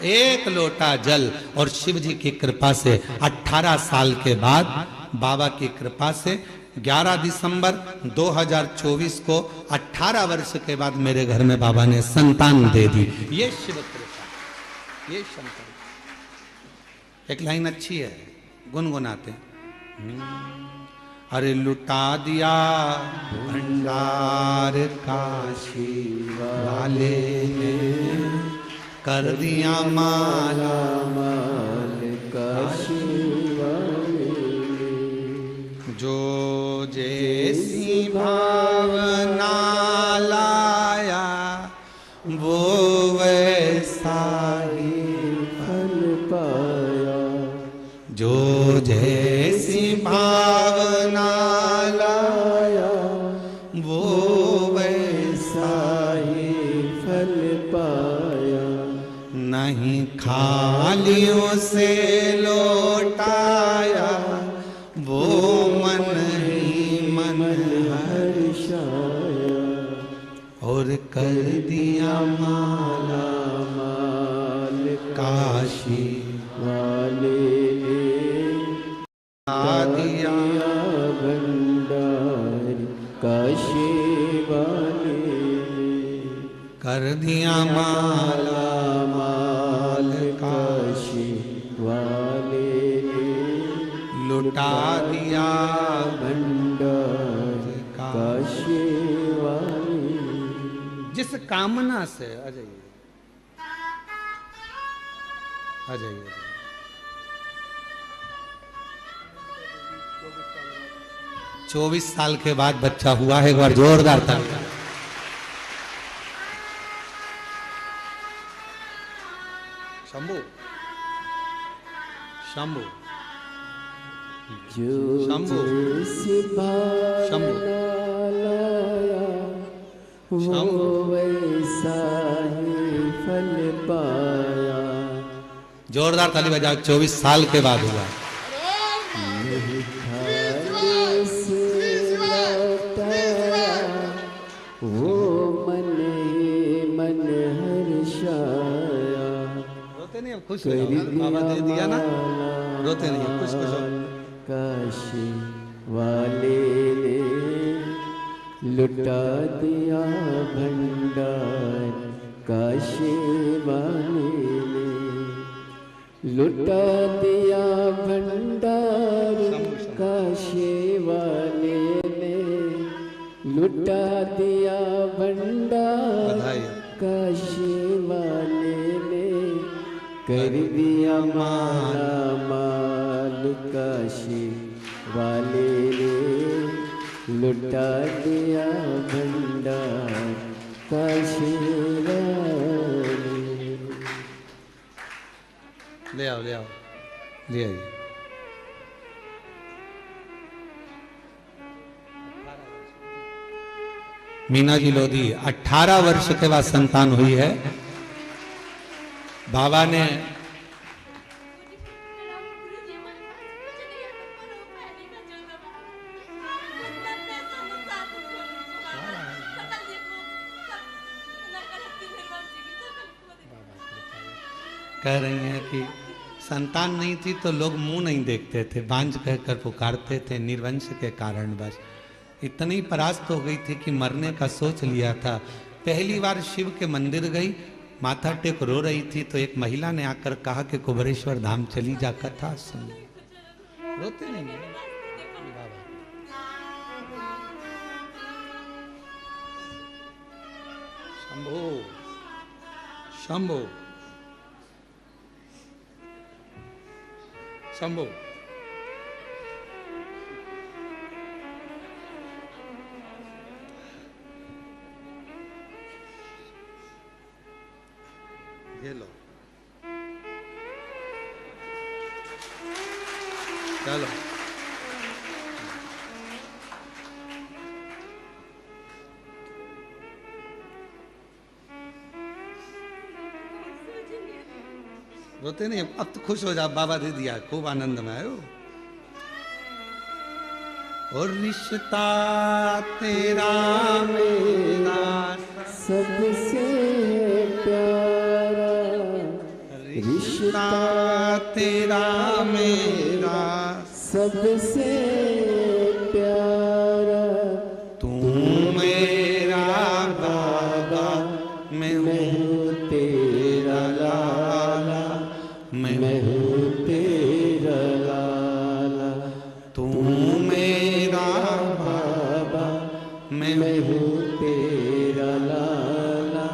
एक लोटा जल और शिव जी की कृपा से 18 साल के बाद बाबा की कृपा से 11 दिसंबर 2024 को 18 वर्ष के बाद मेरे घर में बाबा ने संतान दे दी। ये शिव कृपा, ये शंकर। एक लाइन अच्छी है, गुनगुनाते। अरे लुटा दिया भंडार काशी वाले ने, कर दिया माला माल काशी वाले। जो जैसी भावना लाया वो वैसा ही फल पाया। जो जैसी भावना लाया वो वैसा ही फल पाया। नहीं खालियों से लौटाया वो मन ही मन हर्षाया। और कर दिया माला माल काशी वाले आ दिया भंडार काशी वाले। कर दिया माला माल काशी वाले लुटा दिया भंडार काशी वाले। जिस कामना से आ जाइए आ जाइए 24 साल के बाद बच्चा हुआ है। एक बार जोरदार ताली। शंभू शंभू जो शंभू जैसी शंभू भावना लाया वो शंभू। वैसा ही फल पाया। जोरदार ताली बजाओ। 24 साल के बाद हुआ। खाने से लौटाया वो मन ही मन हर्षाया। रोते नहीं, अब खुश हो जाओ। बाबा दे दिया ना, रोते नहीं, खुश खुश हो। काशी वाले ने लुटा दिया भंडार काशी वाले ने लुटा दिया भंडार काशी वाले ने लुटा दिया भंडार बधाई। काशी वाले ने कर दिया माला माल काशी वाले ने लुटा दिया भंडार काशी वाले। ले आओ ले आओ ले आइए। मीना जी लोधी 18 वर्ष के बाद संतान हुई है। बाबा ने कह रही हैं कि संतान नहीं थी तो लोग मुंह नहीं देखते थे, बांझ कहकर पुकारते थे निर्वंश के कारण। बस इतनी परास्त हो गई थी कि मरने का सोच लिया था। पहली बार शिव के मंदिर गई, माथा टेक रो रही थी तो एक महिला ने आकर कहा कि कुबरेश्वर धाम चली जा, कथा सुन। रोते नहीं हैं बाबा। शंभो शंभो शंभो। ये लो चलो। रोते नहीं, अब तो खुश हो जा। बाबा दे दिया, खूब आनंद में आयो। और रिश्ता तेरा मेरा सबसे प्यारा रिश्ता तेरा मेरा सबसे प्यारा। तू मेरा बाबा मैं हूँ तेरा लाला मैं हूँ तेरा लाला। तू मेरा बाबा मैं मैं हूँ तेरा लाला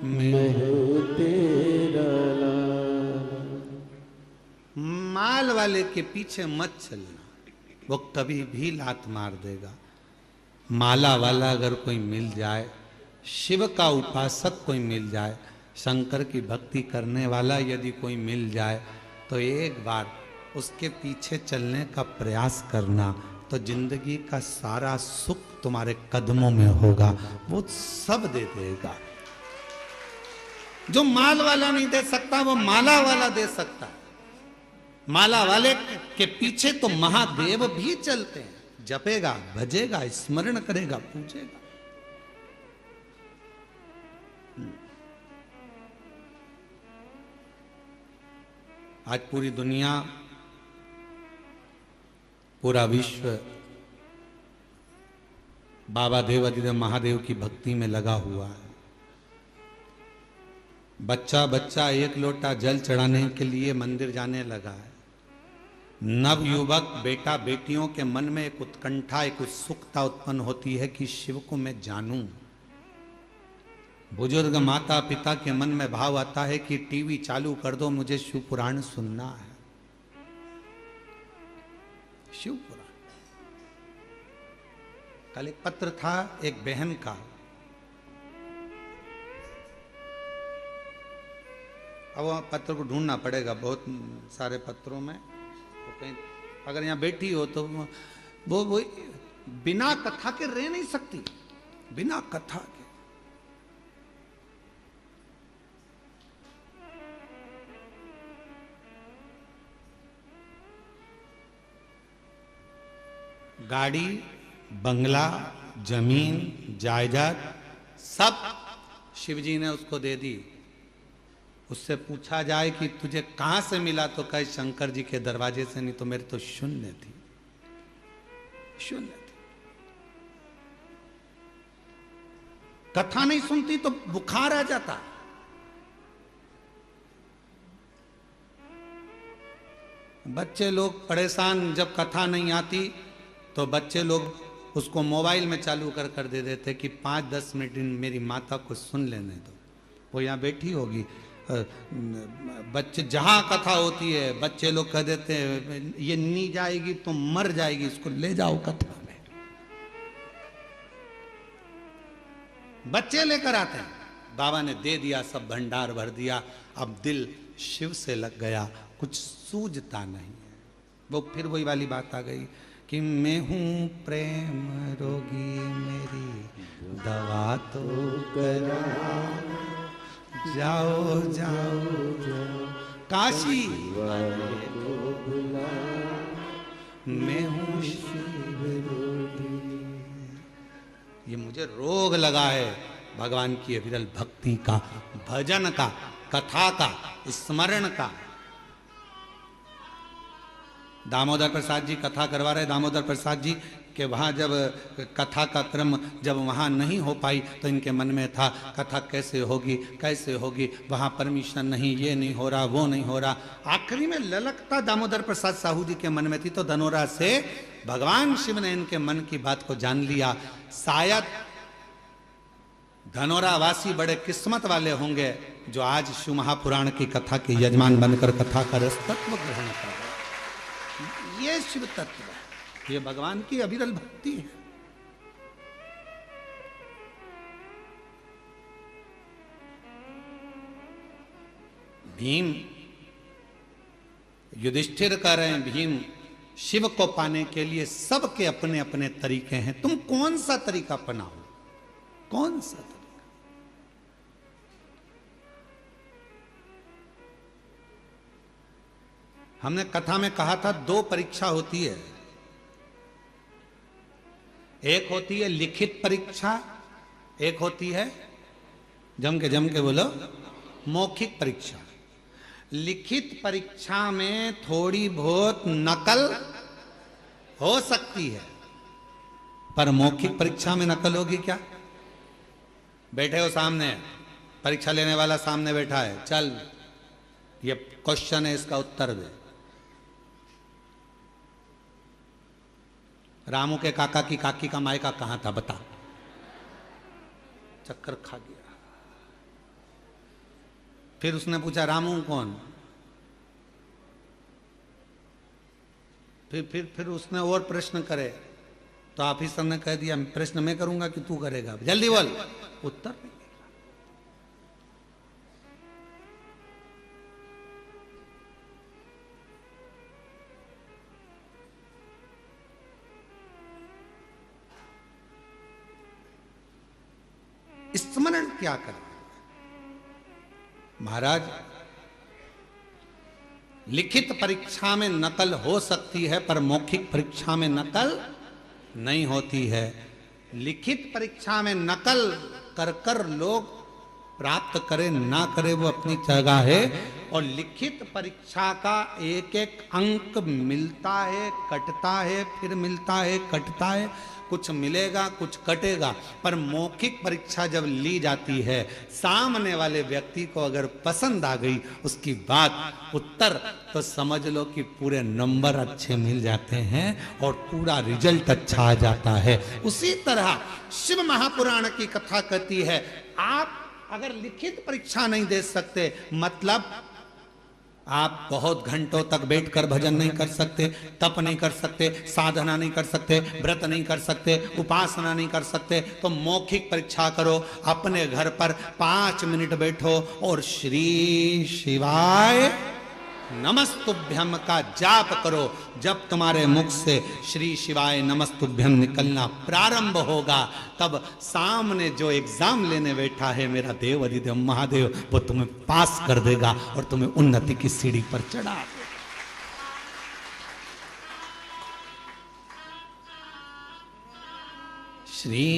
मैं हूँ तेरा लाला। माल वाले के पीछे मत चलना। वो कभी भी लात मार देगा। माला वाला अगर कोई मिल जाए, शिव का उपासक कोई मिल जाए, शंकर की भक्ति करने वाला यदि कोई मिल जाए, तो एक बार उसके पीछे चलने का प्रयास करना, तो जिंदगी का सारा सुख तुम्हारे कदमों में होगा। वो सब दे देगा। जो माल वाला नहीं दे सकता, वो माला वाला दे सकता है। माला वाले के पीछे तो महादेव भी चलते हैं। जपेगा, भजेगा, स्मरण करेगा, पूजेगा। आज पूरी दुनिया, पूरा विश्व बाबा देवाधिदेव महादेव की भक्ति में लगा हुआ है। बच्चा बच्चा एक लोटा जल चढ़ाने के लिए मंदिर जाने लगा है। नवयुवक बेटा बेटियों के मन में एक उत्कंठा, एक उत्सुकता उत्पन्न होती है कि शिव को मैं जानूं। बुजुर्ग माता पिता के मन में भाव आता है कि टीवी चालू कर दो, मुझे शिव पुराण सुनना है। शिव पुराण। कल एक पत्र था एक बहन का, अब वहाँ पत्र को ढूंढना पड़ेगा बहुत सारे पत्रों में। तो कहीं अगर यहाँ बैठी हो तो वो बिना कथा के रह नहीं सकती, बिना कथा के। गाड़ी, बंगला, जमीन, जायदाद सब शिवजी ने उसको दे दी। उससे पूछा जाए कि तुझे कहां से मिला, तो कहे शंकर जी के दरवाजे से, नहीं तो मेरे तो शून्य थी, शून्य थी। कथा नहीं सुनती तो बुखार आ जाता। बच्चे लोग परेशान, जब कथा नहीं आती तो बच्चे लोग उसको मोबाइल में चालू कर दे देते कि 5-10 मिनट मेरी माता को सुन लेने दो। वो यहाँ बैठी होगी, बच्चे जहां कथा होती है बच्चे लोग कह देते हैं ये नहीं जाएगी तो मर जाएगी, इसको ले जाओ कथा में। बच्चे लेकर आते हैं। बाबा ने दे दिया, सब भंडार भर दिया। अब दिल शिव से लग गया, कुछ सूझता नहीं है। वो फिर वही वाली बात आ गई कि मैं हूं प्रेम रोगी, मेरी दवा तो करा, जाओ जाओ जाओ काशी वाले को बुला, मैं हूं शिव रोगी। ये मुझे रोग लगा है भगवान की अविरल भक्ति का, भजन का, कथा का, स्मरण का। दामोदर प्रसाद जी कथा करवा रहे। दामोदर प्रसाद जी के वहाँ जब कथा का क्रम जब वहाँ नहीं हो पाई तो इनके मन में था कथा कैसे होगी, कैसे होगी, वहाँ परमिशन नहीं, ये नहीं हो रहा, वो नहीं हो रहा। आखिरी में ललकता दामोदर प्रसाद साहू जी के मन में थी, तो धनोरा से भगवान शिव ने इनके मन की बात को जान लिया। शायद धनोरा वासी बड़े किस्मत वाले होंगे जो आज शिव महापुराण की कथा के यजमान बनकर कथा का रस तत्व ग्रहण कर रहे। ये शिव तत्व है, ये भगवान की अविरल भक्ति है। भीम युधिष्ठिर कह रहे हैं, भीम शिव को पाने के लिए सबके अपने अपने तरीके हैं, तुम कौन सा तरीका अपनाओ, कौन सा तरीका। हमने कथा में कहा था 2 परीक्षा होती है। एक होती है लिखित परीक्षा, एक होती है जम के बोलो मौखिक परीक्षा। लिखित परीक्षा में थोड़ी बहुत नकल हो सकती है, पर मौखिक परीक्षा में नकल होगी क्या? बैठे हो सामने, परीक्षा लेने वाला सामने बैठा है, चल ये क्वेश्चन है, इसका उत्तर दे। रामू के काका की काकी का मायका कहां था बता। चक्कर खा गया। फिर उसने पूछा रामू कौन? फिर उसने और प्रश्न करे तो ऑफिसर ने कह दिया प्रश्न मैं करूंगा कि तू करेगा, जल्दी बोल। उत्तर नहीं। स्मरण क्या करें महाराज, लिखित परीक्षा में नकल हो सकती है पर मौखिक परीक्षा में नकल नहीं होती है। लिखित परीक्षा में नकल कर कर लोग प्राप्त करे ना करे वो अपनी जगह है, और लिखित परीक्षा का एक एक अंक मिलता है कटता है, फिर मिलता है कटता है, कुछ मिलेगा कुछ कटेगा। पर मौखिक परीक्षा जब ली जाती है, सामने वाले व्यक्ति को अगर पसंद आ गई उसकी बात उत्तर, तो समझ लो कि पूरे नंबर अच्छे मिल जाते हैं और पूरा रिजल्ट अच्छा आ जाता है। उसी तरह शिव महापुराण की कथा कहती है, आप अगर लिखित परीक्षा नहीं दे सकते, मतलब आप बहुत घंटों तक बैठकर भजन नहीं कर सकते, तप नहीं कर सकते, साधना नहीं कर सकते, व्रत नहीं कर सकते, उपासना नहीं कर सकते, तो मौखिक परीक्षा करो। अपने घर पर 5 मिनट बैठो और श्री शिवाय नमस्तुभ्यम का जाप करो। जब तुम्हारे मुख से श्री शिवाय नमस्तुभ्यम निकलना प्रारंभ होगा, तब सामने जो एग्जाम लेने बैठा है मेरा देव अधिदेव महादेव, वो तुम्हें पास कर देगा और तुम्हें उन्नति की सीढ़ी पर चढ़ा देगा। श्री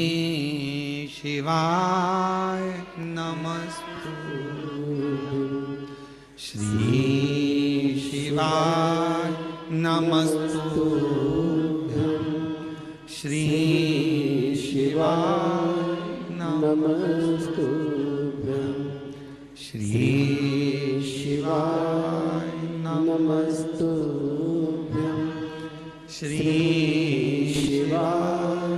शिवाय नमस्तुभ्यं, श्री शिवाय नमस्तुभ्यं, श्री शिवाय नमस्तुभ्यं, श्री शिवाय नमस्तुभ्यं, श्री शिवाय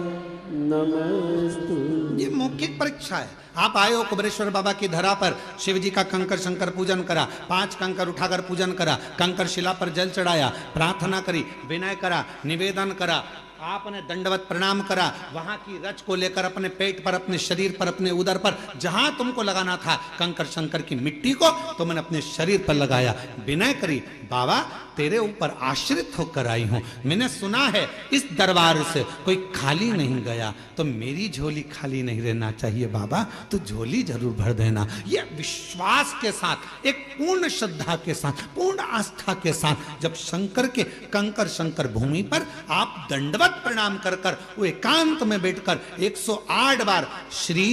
नमस्तुभ्यं। ये मौखिक परीक्षा है। आप आए हो कुबेरेश्वर बाबा की धरा पर, शिव जी का कंकर शंकर पूजन करा, 5 कंकर उठाकर पूजन करा, कंकर शिला पर जल चढ़ाया, प्रार्थना करी, विनय करा, निवेदन करा, आपने दंडवत प्रणाम करा, वहां की रच को लेकर अपने पेट पर, अपने शरीर पर, अपने उदर पर, जहां तुमको लगाना था कंकर शंकर की मिट्टी को, तो मैंने अपने शरीर पर लगाया, विनय करी, बाबा तेरे ऊपर आश्रित होकर आई हूं। मैंने सुना है इस दरबार से कोई खाली नहीं गया, तो मेरी झोली खाली नहीं रहना चाहिए बाबा, तो झोली जरूर भर देना। ये विश्वास के साथ, एक पूर्ण श्रद्धा के साथ, पूर्ण आस्था के साथ जब शंकर के कंकर शंकर भूमि पर आप दंडवत प्रणाम कर कर वो एकांत में बैठकर 108 बार श्री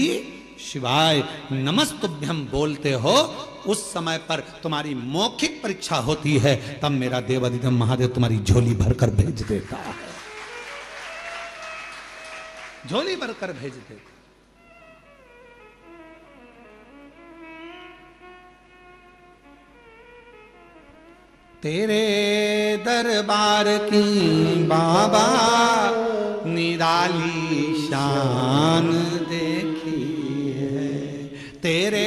शिवाय नमस्तुभ्यम बोलते हो, उस समय पर तुम्हारी मौखिक परीक्षा होती है, तब मेरा देवाधिदेव महादेव तुम्हारी झोली भरकर भेज देता है, झोली भरकर भेज देता। तेरे दरबार की बाबा निराली शान देखी है, तेरे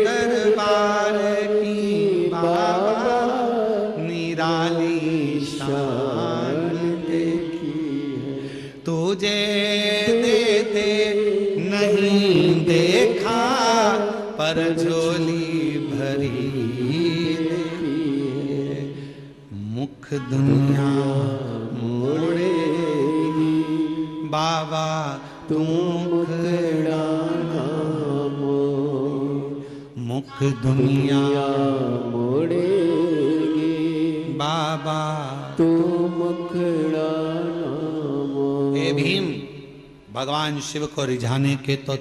दरबार की बाबा निराली शान देखी है, तुझे देते नहीं देखा पर झोली भरी, मुख दुनिया मोड़ेगी बाबा तू मुखड़ा मुख दुनिया मोड़ेगी बाबा तू मुखड़ा हे भीम, भगवान शिव को रिझाने के तो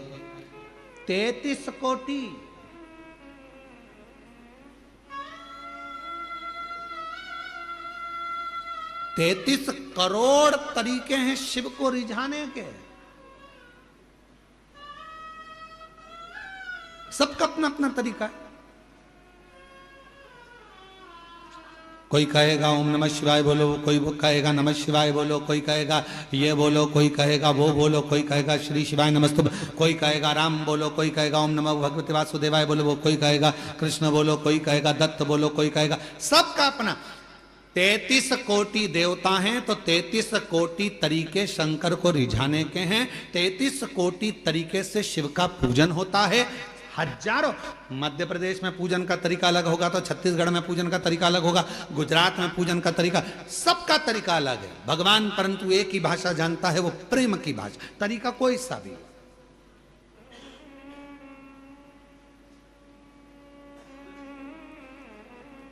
33 कोटि 33 करोड़ तरीके हैं शिव को रिझाने के, सबका अपना अपना तरीका है। कोई कहेगा ओम नमः शिवाय बोलो, कोई वो कहेगा नमः शिवाय बोलो, कोई कहेगा ये बोलो, कोई कहेगा वो बोलो, कोई कहेगा श्री शिवाय नमस्तुभ्यं, कोई कहेगा राम बोलो, कोई कहेगा ओम नमः भगवते वासुदेवाय बोलो, वो कोई कहेगा कृष्ण बोलो, कोई कहेगा दत्त बोलो, कोई कहेगा, सबका अपना। 33 कोटि देवता हैं तो 33 कोटि तरीके शंकर को रिझाने के हैं। 33 कोटि तरीके से शिव का पूजन होता है। हजारों, मध्य प्रदेश में पूजन का तरीका अलग होगा तो छत्तीसगढ़ में पूजन का तरीका अलग होगा, गुजरात में पूजन का तरीका, सबका तरीका अलग है। भगवान परंतु एक ही भाषा जानता है, वो प्रेम की भाषा। तरीका कोई सा भी।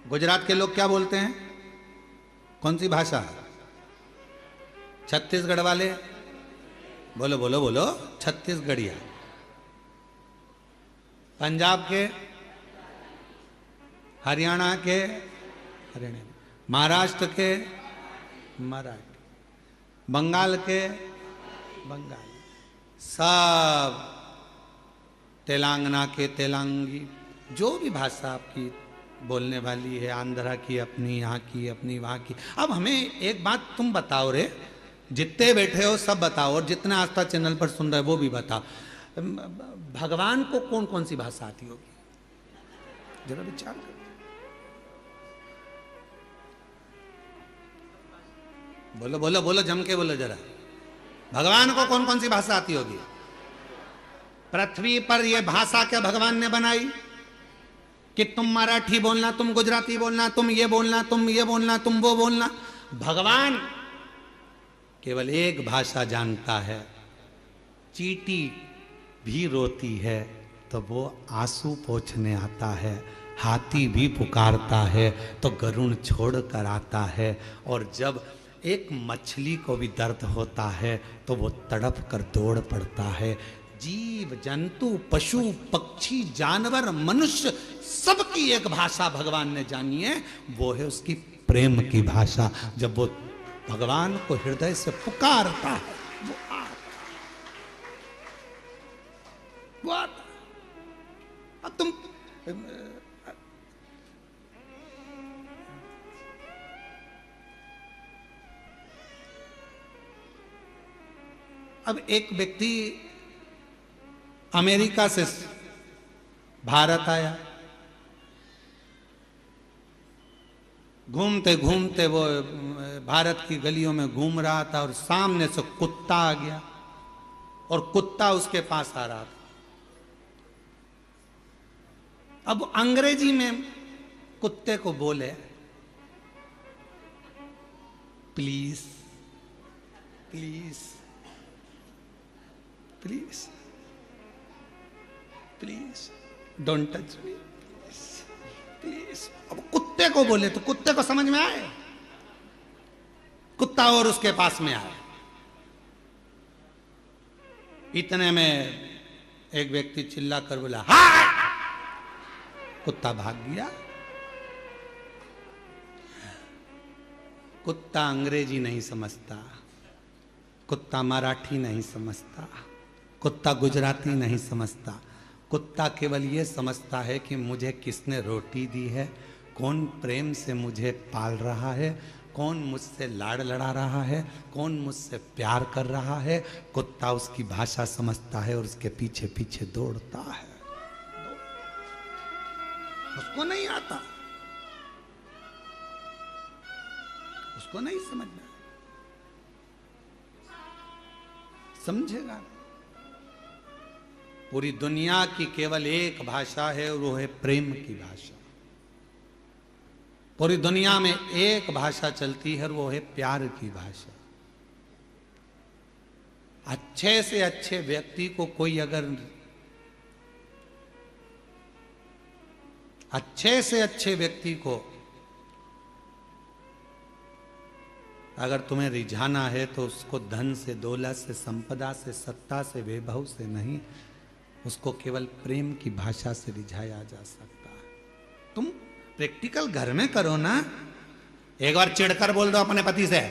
गुजरात के लोग क्या बोलते हैं? कौन सी भाषा? छत्तीसगढ़ वाले बोलो बोलो बोलो, छत्तीसगढ़िया। पंजाब के, हरियाणा के, हरियाणा, महाराष्ट्र के, मराठी, बंगाल के, बंगाली, सब, तेलंगाना के तेलंगी, जो भी भाषा आपकी बोलने वाली है, आंध्रा की अपनी, यहाँ की अपनी, वहाँ की। अब हमें एक बात तुम बताओ रे, जितने बैठे हो सब बताओ, और जितने आस्था चैनल पर सुन रहे हो वो भी बताओ, भगवान को कौन कौन सी भाषा आती होगी? जरा विचार करो। बोलो बोलो बोलो, जम के बोलो जरा। भगवान को कौन कौन सी भाषा आती होगी? पृथ्वी पर यह भाषा क्या भगवान ने बनाई कि तुम मराठी बोलना, तुम गुजराती बोलना, तुम ये बोलना, तुम ये बोलना, तुम वो बोलना? भगवान केवल एक भाषा जानता है। चींटी भी रोती है तो वो आंसू पोंछने आता है, हाथी भी पुकारता है तो गरुड़ छोड़ कर आता है, और जब एक मछली को भी दर्द होता है तो वो तड़प कर दौड़ पड़ता है। जीव जंतु, पशु पक्षी, जानवर, मनुष्य, सबकी एक भाषा भगवान ने जानी है, वो है उसकी प्रेम की भाषा। जब वो भगवान को हृदय से पुकारता है, वो आता। अब तुम अब एक व्यक्ति अमेरिका से भारत आया, घूमते घूमते वो भारत की गलियों में घूम रहा था और सामने से कुत्ता आ गया और कुत्ता उसके पास आ रहा था। अब अंग्रेजी में कुत्ते को बोले, please please please please don't touch me, please. अब कुत्ते को बोले तो कुत्ते को समझ में आए? कुत्ता और उसके पास में आया। इतने में एक व्यक्ति चिल्ला कर बोला, हाँ! कुत्ता भाग गया। कुत्ता अंग्रेजी नहीं समझता, कुत्ता मराठी नहीं समझता, कुत्ता गुजराती नहीं समझता। कुत्ता केवल ये समझता है कि मुझे किसने रोटी दी है, कौन प्रेम से मुझे पाल रहा है, कौन मुझसे लाड़ लड़ा रहा है, कौन मुझसे प्यार कर रहा है। कुत्ता उसकी भाषा समझता है और उसके पीछे पीछे दौड़ता है। उसको नहीं आता, उसको नहीं समझना, समझेगा। पूरी दुनिया की केवल एक भाषा है और वो है प्रेम की भाषा। पूरी दुनिया में एक भाषा चलती है और वो है प्यार की भाषा। अच्छे से अच्छे व्यक्ति को कोई अगर अच्छे से अच्छे व्यक्ति को अगर तुम्हें रिझाना है तो उसको धन से, दौलत से, संपदा से, सत्ता से, वैभव से नहीं, उसको केवल प्रेम की भाषा से रिझाया जा सकता है। तुम प्रैक्टिकल घर में करो ना। एक बार चिढ़कर बोल दो अपने पति से,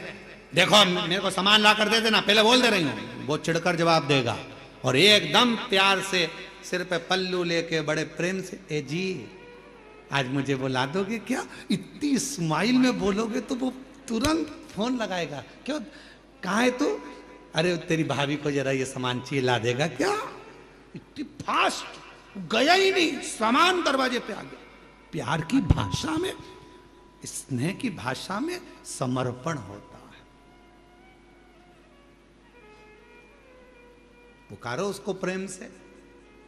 देखो मेरे को सामान ला कर दे देना, पहले बोल दे रही हूं। वो चिढ़कर जवाब देगा और एकदम प्यार से सिर पे पल्लू लेके बड़े प्रेम से, ए जी आज मुझे बुला दोगे क्या? इतनी स्माइल में बोलोगे तो वो तुरंत फोन लगाएगा। क्यों, कहाँ है तू? अरे तेरी भाभी को जरा ये सामान चाहिए, ला देगा क्या? इतनी फास्ट, गया ही नहीं, सामान दरवाजे पे आ गया। प्यार की भाषा में स्नेह की भाषा में समर्पण होता है। पुकारो उसको प्रेम से,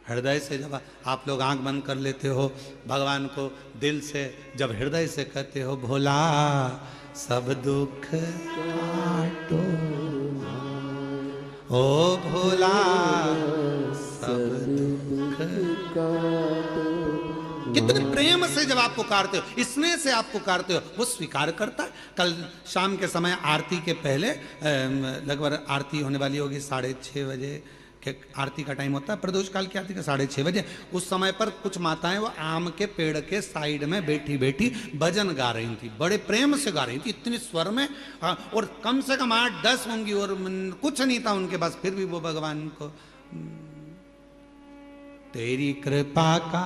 हृदय से। जब आप लोग आंख बंद कर लेते हो, भगवान को दिल से जब हृदय से कहते हो, भोला सब दुख काटो, ओ भोला सब दुख काटो। कितने प्रेम से जब आप पुकारते हो, स्नेह से आप पुकारते हो, वो स्वीकार करता है। कल शाम के समय आरती के पहले, लगभग आरती होने वाली होगी 6:30 बजे के आरती का टाइम होता है, प्रदोष काल की आरती का 6:30 बजे। उस समय पर कुछ माताएं वो आम के पेड़ के साइड में बैठी बैठी भजन गा रही थी, बड़े प्रेम से गा रही थी, इतनी स्वर में, और कम से कम 8-10 होंगी, और कुछ नहीं था उनके पास, फिर भी वो भगवान को, तेरी कृपा का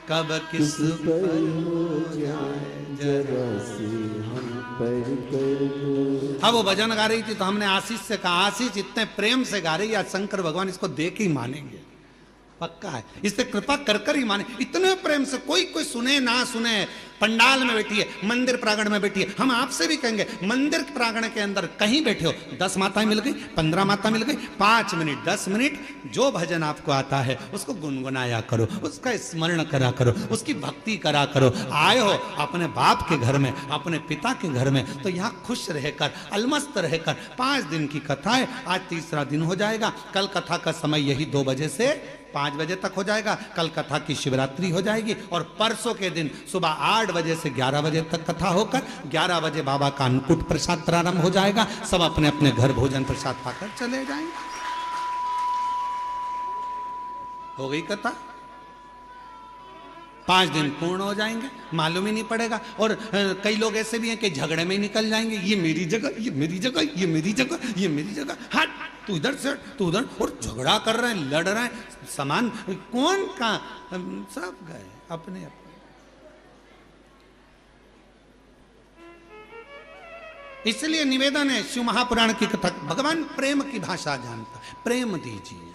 कब किस पर हो जाए जरा सी हम पर कर दो। हाँ, वो भजन गा रही थी तो हमने आशीष से कहा, आशीष इतने प्रेम से गा रही है, आज शंकर भगवान इसको देख ही मानेंगे, पक्का है, इससे कृपा कर कर ही माने। इतने प्रेम से, कोई सुने ना सुने, पंडाल में बैठी है, मंदिर प्रांगण में बैठी है, हम आपसे भी कहेंगे, मंदिर प्रांगण के अंदर कहीं बैठे हो, 10 माताएं मिल गई, 15 माता मिल गई, 5 मिनट 10 मिनट जो भजन आपको आता है उसको गुनगुनाया करो, उसका स्मरण करा करो, उसकी भक्ति करा करो। आए हो अपने बाप के घर में, अपने पिता के घर में, तो यहाँ खुश रहकर, अलमस्त रहकर 5 दिन की कथा है, आज 3रा दिन हो जाएगा। कल कथा का समय यही 2 बजे से 5 बजे तक हो जाएगा, कल कथा की शिवरात्रि हो जाएगी, और परसों के दिन सुबह 8 बजे से 11 बजे तक कथा होकर 11 बजे बाबा का अन्नकूट प्रसाद प्रारंभ हो जाएगा। सब अपने अपने घर भोजन प्रसाद पाकर चले जाएंगे। हो गई कथा, 5 दिन पूर्ण हो जाएंगे, मालूम ही नहीं पड़ेगा। और कई लोग ऐसे भी हैं कि झगड़े में ही निकल जाएंगे, ये मेरी जगह, ये मेरी जगह, ये मेरी जगह, ये मेरी जगह, हट तू इधर से, तू उधर, और झगड़ा कर रहे हैं, लड़ रहे हैं, समान कौन का, सब गए अपने अपने। इसलिए निवेदन है, शिव महापुराण की कथा, भगवान प्रेम की भाषा जानता है, प्रेम दीजिए।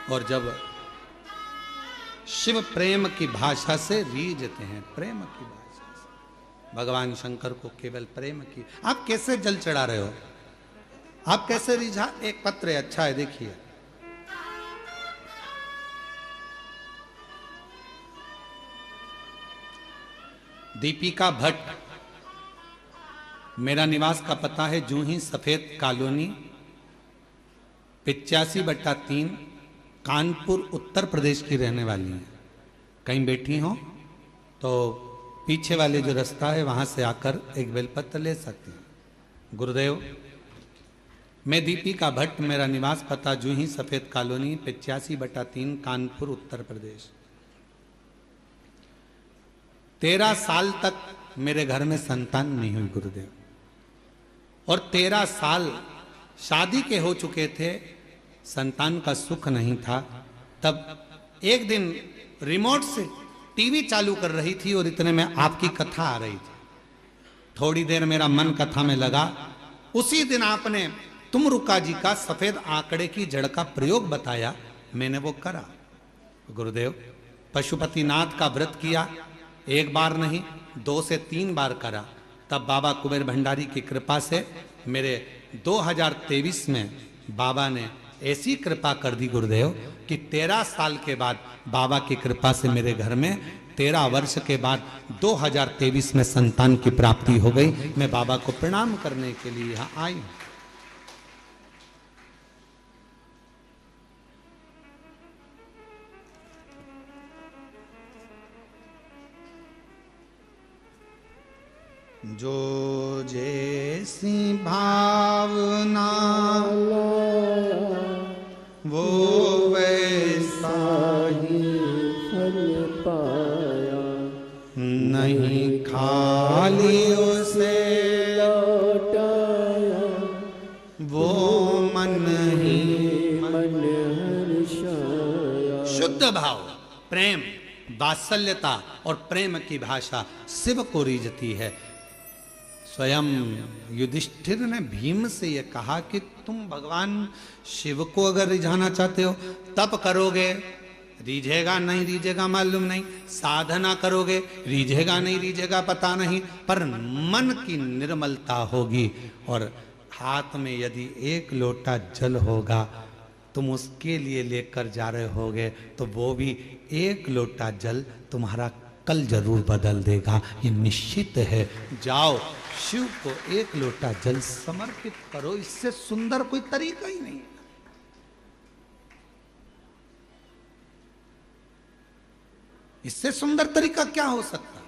और जब शिव प्रेम की भाषा से रीझते हैं, प्रेम की भाषा से, भगवान शंकर को केवल प्रेम की, आप कैसे जल चढ़ा रहे हो, आप कैसे रीझा, एक पत्र है, अच्छा है, देखिए। दीपिका भट्ट, मेरा निवास का पता है जूही सफेद कॉलोनी 85/3 कानपुर उत्तर प्रदेश की रहने वाली हैं। कहीं बैठी हो तो पीछे वाले जो रास्ता है वहां से आकर एक बेलपत्र ले सकती हैं। गुरुदेव, मैं दीपिका भट्ट, मेरा निवास पता जूही सफेद कॉलोनी 85/3 कानपुर उत्तर प्रदेश। 13 साल तक मेरे घर में संतान नहीं हुई गुरुदेव, और 13 साल शादी के हो चुके थे, संतान का सुख नहीं था। तब एक दिन रिमोट से टीवी चालू कर रही थी और इतने में आपकी कथा आ रही थी। थोड़ी देर मेरा मन कथा में लगा। उसी दिन आपने तुमरुका जी का सफेद आंकड़े की जड़ का प्रयोग बताया, मैंने वो करा। गुरुदेव, पशुपतिनाथ का व्रत किया, 1 बार नहीं 2 से 3 बार करा। तब बाबा कुबेर भंडारी की कृपा से मेरे 2023 में बाबा ने ऐसी कृपा कर दी गुरुदेव कि 13 साल के बाद बाबा की कृपा से मेरे घर में 13 वर्ष के बाद 2023 में संतान की प्राप्ति हो गई। मैं बाबा को प्रणाम करने के लिए यहाँ आई हूँ। जो जैसी भावना वो वैसा ही फल पाया, नहीं खाली उसे लौटाया, वो मन ही मन हर्षाया। शुद्ध भाव, प्रेम, वात्सल्यता और प्रेम की भाषा शिव को रीझती है। स्वयं युधिष्ठिर ने भीम से यह कहा कि तुम भगवान शिव को अगर रिझाना चाहते हो तप करोगे, रीझेगा नहीं रीझेगा मालूम नहीं, साधना करोगे रीझेगा नहीं रीझेगा पता नहीं, पर मन की निर्मलता होगी और हाथ में यदि एक लोटा जल होगा तुम उसके लिए लेकर जा रहे होगे तो वो भी एक लोटा जल तुम्हारा कल जरूर बदल देगा, ये निश्चित है। जाओ शिव को एक लोटा जल समर्पित करो, इससे सुंदर कोई तरीका ही नहीं। इससे सुंदर तरीका क्या हो सकता?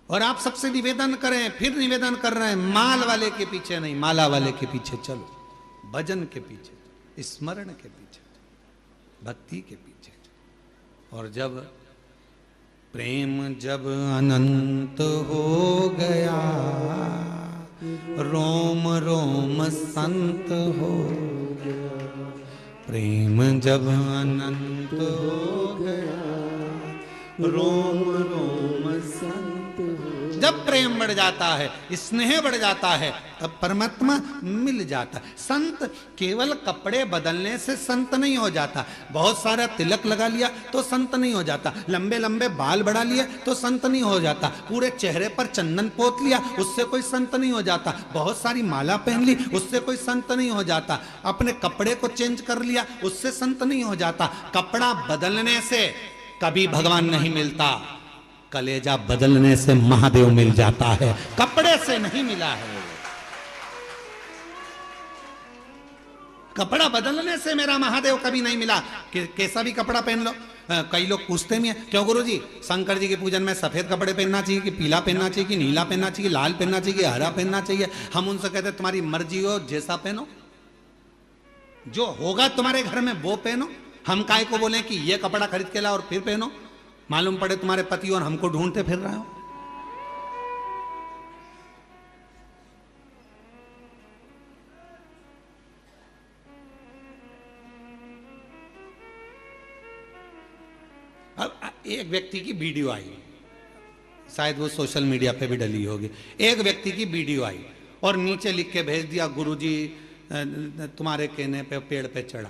और आप सबसे निवेदन करें, फिर निवेदन कर रहे हैं, माल वाले के पीछे नहीं, माला वाले के पीछे चलो, भजन के पीछे, स्मरण के पीछे, भक्ति के पीछे। और जब प्रेम जब अनंत हो गया, रोम रोम संत हो गया, प्रेम जब अनंत हो गया, रोम रोम संत। जब प्रेम बढ़ जाता है, स्नेह बढ़ जाता है, तब परमात्मा मिल जाता है। संत केवल कपड़े बदलने से संत नहीं हो जाता, बहुत सारा तिलक लगा लिया तो संत नहीं हो जाता, लंबे लंबे बाल बढ़ा लिए तो संत नहीं हो जाता, पूरे चेहरे पर चंदन पोत लिया उससे कोई संत नहीं हो जाता, बहुत सारी माला पहन ली उससे कोई संत नहीं हो जाता, अपने कपड़े को चेंज कर लिया उससे संत नहीं हो जाता। कपड़ा बदलने से कभी भगवान नहीं मिलता, कलेजा बदलने से महादेव मिल जाता है, कपड़े से नहीं मिला है। कपड़ा बदलने से मेरा महादेव कभी नहीं मिला, कैसा भी कपड़ा पहन लो। कई लोग पूछते भी हैं, क्यों गुरुजी शंकर जी के पूजन में सफेद कपड़े पहनना चाहिए कि पीला पहनना चाहिए कि नीला पहनना चाहिए, लाल पहनना चाहिए कि हरा पहनना चाहिए? हम उनसे कहते तुम्हारी मर्जी हो, जैसा पहनो, जो होगा तुम्हारे घर में वो पहनो। हम काय को बोले कि ये कपड़ा खरीद के ला और फिर पहनो, मालूम पड़े तुम्हारे पति और हमको ढूंढते फिर रहे हो। अब एक व्यक्ति की वीडियो आई, शायद वो सोशल मीडिया पे भी डली होगी, एक व्यक्ति की वीडियो आई और नीचे लिख के भेज दिया, गुरुजी तुम्हारे कहने पे पेड़ पे चढ़ा।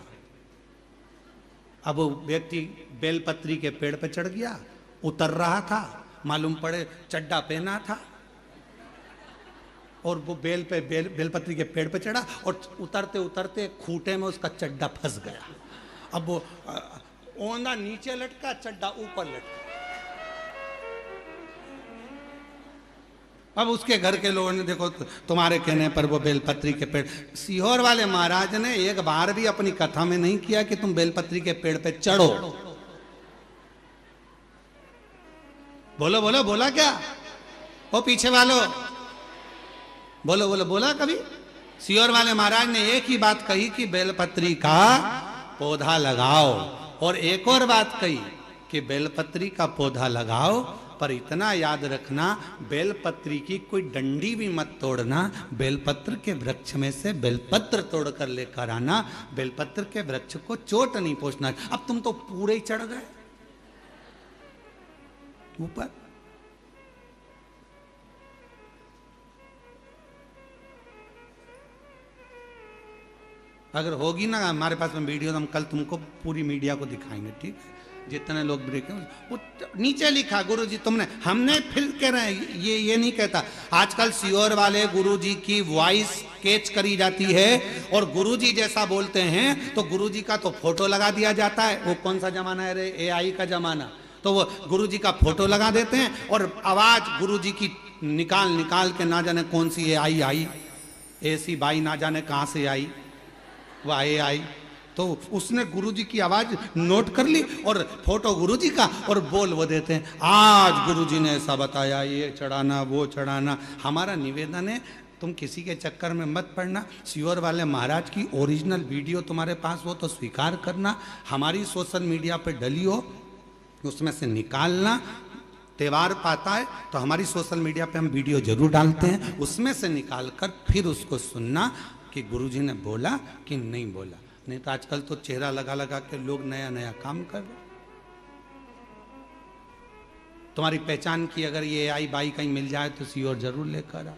अब वो व्यक्ति बेलपत्री के पेड़ पे चढ़ गया, उतर रहा था, मालूम पड़े चड्डा पहना था और वो बेलपत्री के पेड़ पे चढ़ा और उतरते उतरते खूंटे में उसका चड्डा फंस गया। अब वो ओंधा नीचे लटका, चड्डा ऊपर लटका। अब उसके घर के लोगों ने देखो तुम्हारे कहने पर वो बेलपत्री के पेड़, सीहोर वाले महाराज ने एक बार भी अपनी कथा में नहीं किया कि तुम बेलपत्री के पेड़ पे चढ़ो। बोलो बोलो, बोला क्या? वो पीछे वालों बोलो बोलो, बोला कभी? सीहोर वाले महाराज ने एक ही बात कही कि बेलपत्री का पौधा लगाओ, और एक और बात कही कि बेलपत्री का पौधा लगाओ, पर इतना याद रखना बेलपत्री की कोई डंडी भी मत तोड़ना, बेलपत्र के वृक्ष में से बेलपत्र तोड़कर लेकर आना, बेलपत्र के वृक्ष को चोट नहीं पहुंचना। अब तुम तो पूरे ही चढ़ गए ऊपर। अगर होगी ना हमारे पास में वीडियो तो हम कल तुमको पूरी मीडिया को दिखाएंगे, ठीक है? जितने लोग ब्रेक हैं नीचे लिखा गुरुजी तुमने, हमने फिर कह रहे हैं ये नहीं कहता। आजकल सीहोर वाले गुरुजी की वॉइस कैच करी जाती है और गुरुजी जैसा बोलते हैं तो गुरुजी का तो फोटो लगा दिया जाता है। वो कौन सा जमाना है रे, एआई का जमाना। तो वो गुरुजी का फोटो लगा देते हैं और आवाज गुरुजी की निकाल के ना जाने कौन सी एआई आई, ऐसी बाई ना जाने कहां से आई, वह एआई तो उसने गुरुजी की आवाज नोट कर ली और फोटो गुरुजी का और बोल वो देते हैं, आज गुरुजी ने ऐसा बताया, ये चढ़ाना वो चढ़ाना। हमारा निवेदन है तुम किसी के चक्कर में मत पड़ना। सीहोर वाले महाराज की ओरिजिनल वीडियो तुम्हारे पास हो तो स्वीकार करना, हमारी सोशल मीडिया पे डली हो उसमें से निकालना। त्यौहार पाता है तो हमारी सोशल मीडिया पे हम वीडियो जरूर डालते हैं, उसमें से निकाल कर फिर उसको सुनना कि गुरुजी ने बोला कि नहीं बोला। नहीं तो आजकल तो चेहरा लगा लगा के लोग नया नया काम कर रहे। तुम्हारी पहचान की अगर ये आई बाई कहीं मिल जाए तो उसी और जरूर लेकर आओ,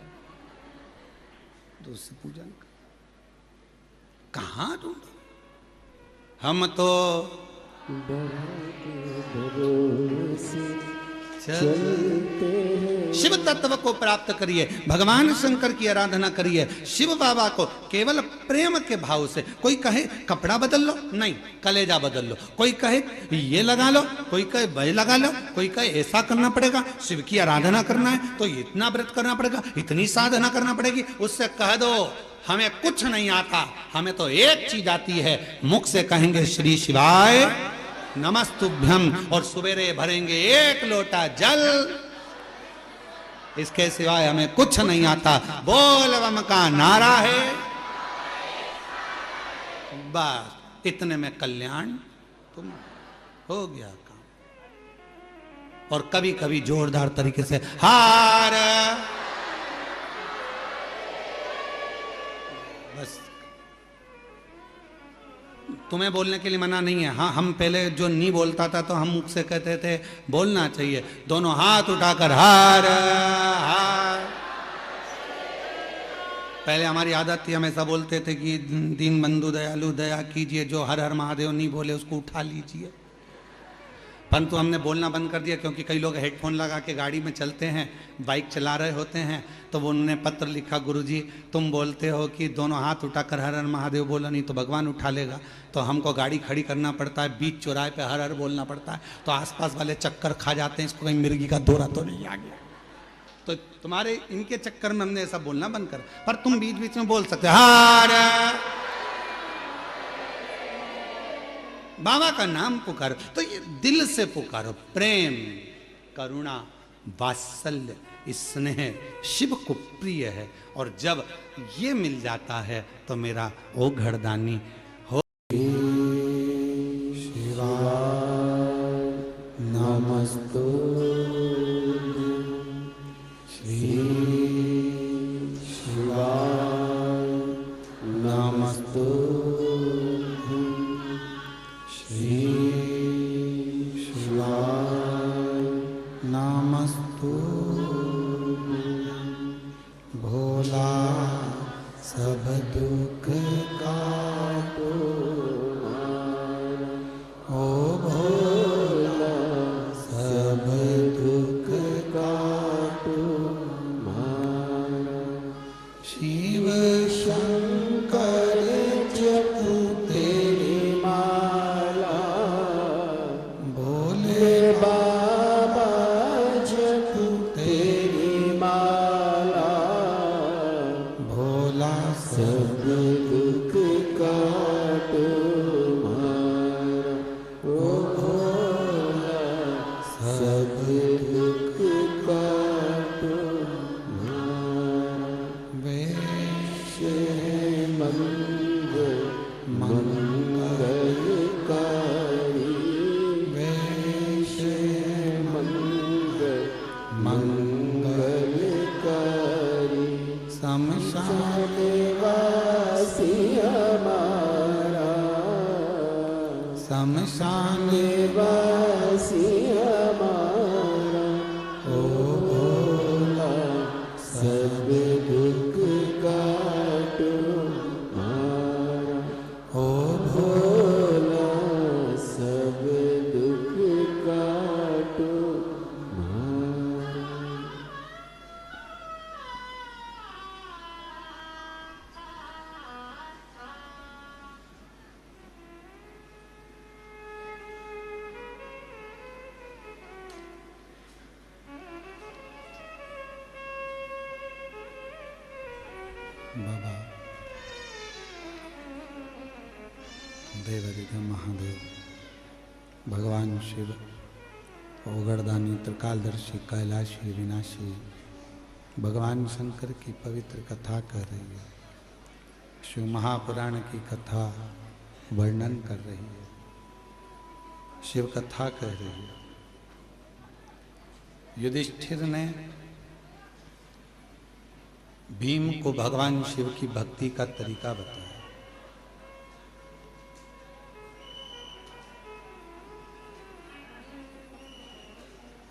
तो उससे पूजन कर। कहाँ ढूंढो? हम तो चलते हैं। शिव तत्व को प्राप्त करिए, भगवान शंकर की आराधना करिए, शिव बाबा को केवल प्रेम के भाव से। कोई कहे कपड़ा बदल लो, नहीं, कलेजा बदल लो। कोई कहे ये लगा लो, कोई कहे वह लगा लो, कोई कहे ऐसा करना पड़ेगा, शिव की आराधना करना है तो इतना व्रत करना पड़ेगा, इतनी साधना करना पड़ेगी। उससे कह दो हमें कुछ नहीं आता, हमें तो एक चीज आती है, मुख से कहेंगे श्री शिवाय नमस्तुभ्यम और सवेरे भरेंगे एक लोटा जल, इसके सिवाय हमें कुछ नहीं आता। बोल बम का नारा है, बस इतने में कल्याण तुम हो गया काम। और कभी कभी जोरदार तरीके से हार, बस। तुम्हें बोलने के लिए मना नहीं है। हाँ, हम पहले जो नहीं बोलता था तो हम मुख से कहते थे बोलना चाहिए, दोनों हाथ उठाकर हार हार। पहले हमारी आदत थी, हम ऐसा बोलते थे कि दीन बंधु दयालु दया कीजिए, जो हर हर महादेव नहीं बोले उसको उठा लीजिए। परंतु हमने बोलना बंद कर दिया, क्योंकि कई लोग हेडफोन लगा के गाड़ी में चलते हैं, बाइक चला रहे होते हैं, तो वो उन्होंने पत्र लिखा, गुरुजी तुम बोलते हो कि दोनों हाथ उठाकर हर हर महादेव बोला, नहीं तो भगवान उठा लेगा, तो हमको गाड़ी खड़ी करना पड़ता है, बीच चौराहे पे हर हर बोलना पड़ता है, तो आसपास वाले चक्कर खा जाते हैं, इसको कहीं मिर्गी का दौरा तो नहीं आ गया। तो तुम्हारे इनके चक्कर में हमने ऐसा बोलना बंद कर, पर तुम बीच बीच में बोल सकते हार, बाबा का नाम पुकारो, तो ये दिल से पुकारो। प्रेम, करुणा, वात्सल्य, स्नेह शिव को प्रिय है, और जब ये मिल जाता है तो मेरा ओ घरदानी हो। शिवाय नमस्तु श्री शिवाय नमस्तु नमस्तु भोला सब दुख काटो, ओ भोला सब दुख काटो, शिव शंकर जपो तेरी माला, भोले बाबा जपो तेरी माला, भोला सब दुख काटो मारा, ओ भोला सब दुख काटो मारा। वैश्य मंगल मंगलकारी, वैश्य मंगल मंगलकारी, शमशान निवासी हमारा, शमशान निवासी हमारा, ओ भोला सब दुख काटो मारा, ओ भोला सब दुख काटो मारा। बाबा देवरिग महादेव, भगवान शिव, ओगरदानी, त्रिकालदर्शी, कैलाशी, विनाशी, भगवान शंकर की पवित्र कथा कर रही है, शिव महापुराण की कथा वर्णन कर रही है, शिव कथा कह रही है। युधिष्ठिर ने भीम को भगवान शिव की भक्ति का तरीका बताया।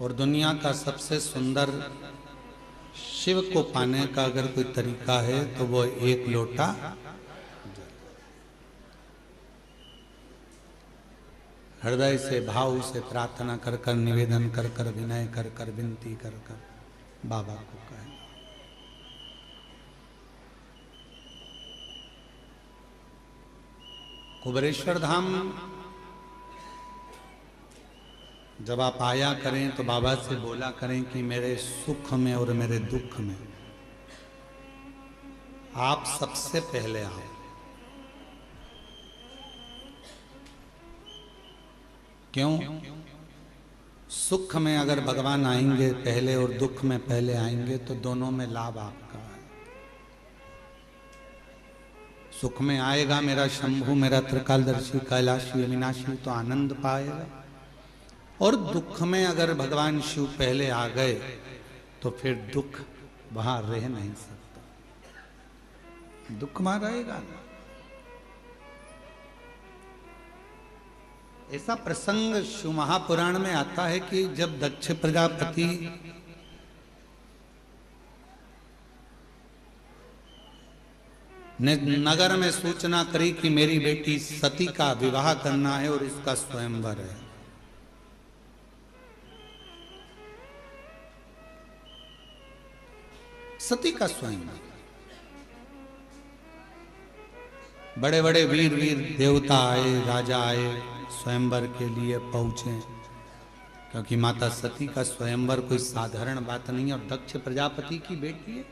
और दुनिया का सबसे सुंदर शिव को पाने का अगर कोई तरीका है तो वो एक लोटा हृदय से भाव से प्रार्थना कर कर निवेदन कर कर विनय कर कर विनती कर कर बाबा को कहे। कुबेरेश्वर धाम जब आप आया करें तो बाबा से बोला करें कि मेरे सुख में और मेरे दुख में आप सबसे पहले आओ। क्यों? सुख में अगर भगवान आएंगे पहले और दुख में पहले आएंगे तो दोनों में लाभ आपका है। सुख में आएगा मेरा शंभु मेरा त्रिकालदर्शी कैलाशी अविनाशी तो आनंद पाएगा, और दुख में अगर भगवान शिव पहले आ गए तो फिर दुख वहां रह नहीं सकता, दुख वहां रहेगा ना। ऐसा प्रसंग शिव महापुराण में आता है कि जब दक्ष प्रजापति ने नगर में सूचना करी कि मेरी बेटी सती का विवाह करना है और इसका स्वयंवर है, सती का स्वयंवर, बड़े बड़े वीर देवता आए, राजा आए, स्वयंवर के लिए पहुंचे, क्योंकि माता सती का स्वयंवर कोई साधारण बात नहीं है और दक्ष प्रजापति की बेटी है।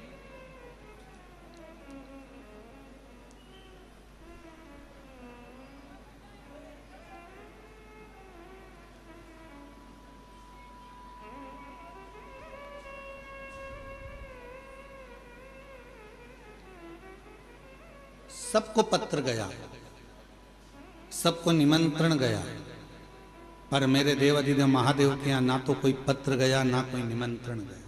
सबको पत्र गया, सबको निमंत्रण गया, पर मेरे देवाधिदेव महादेव के यहां ना तो कोई पत्र गया ना कोई निमंत्रण गया।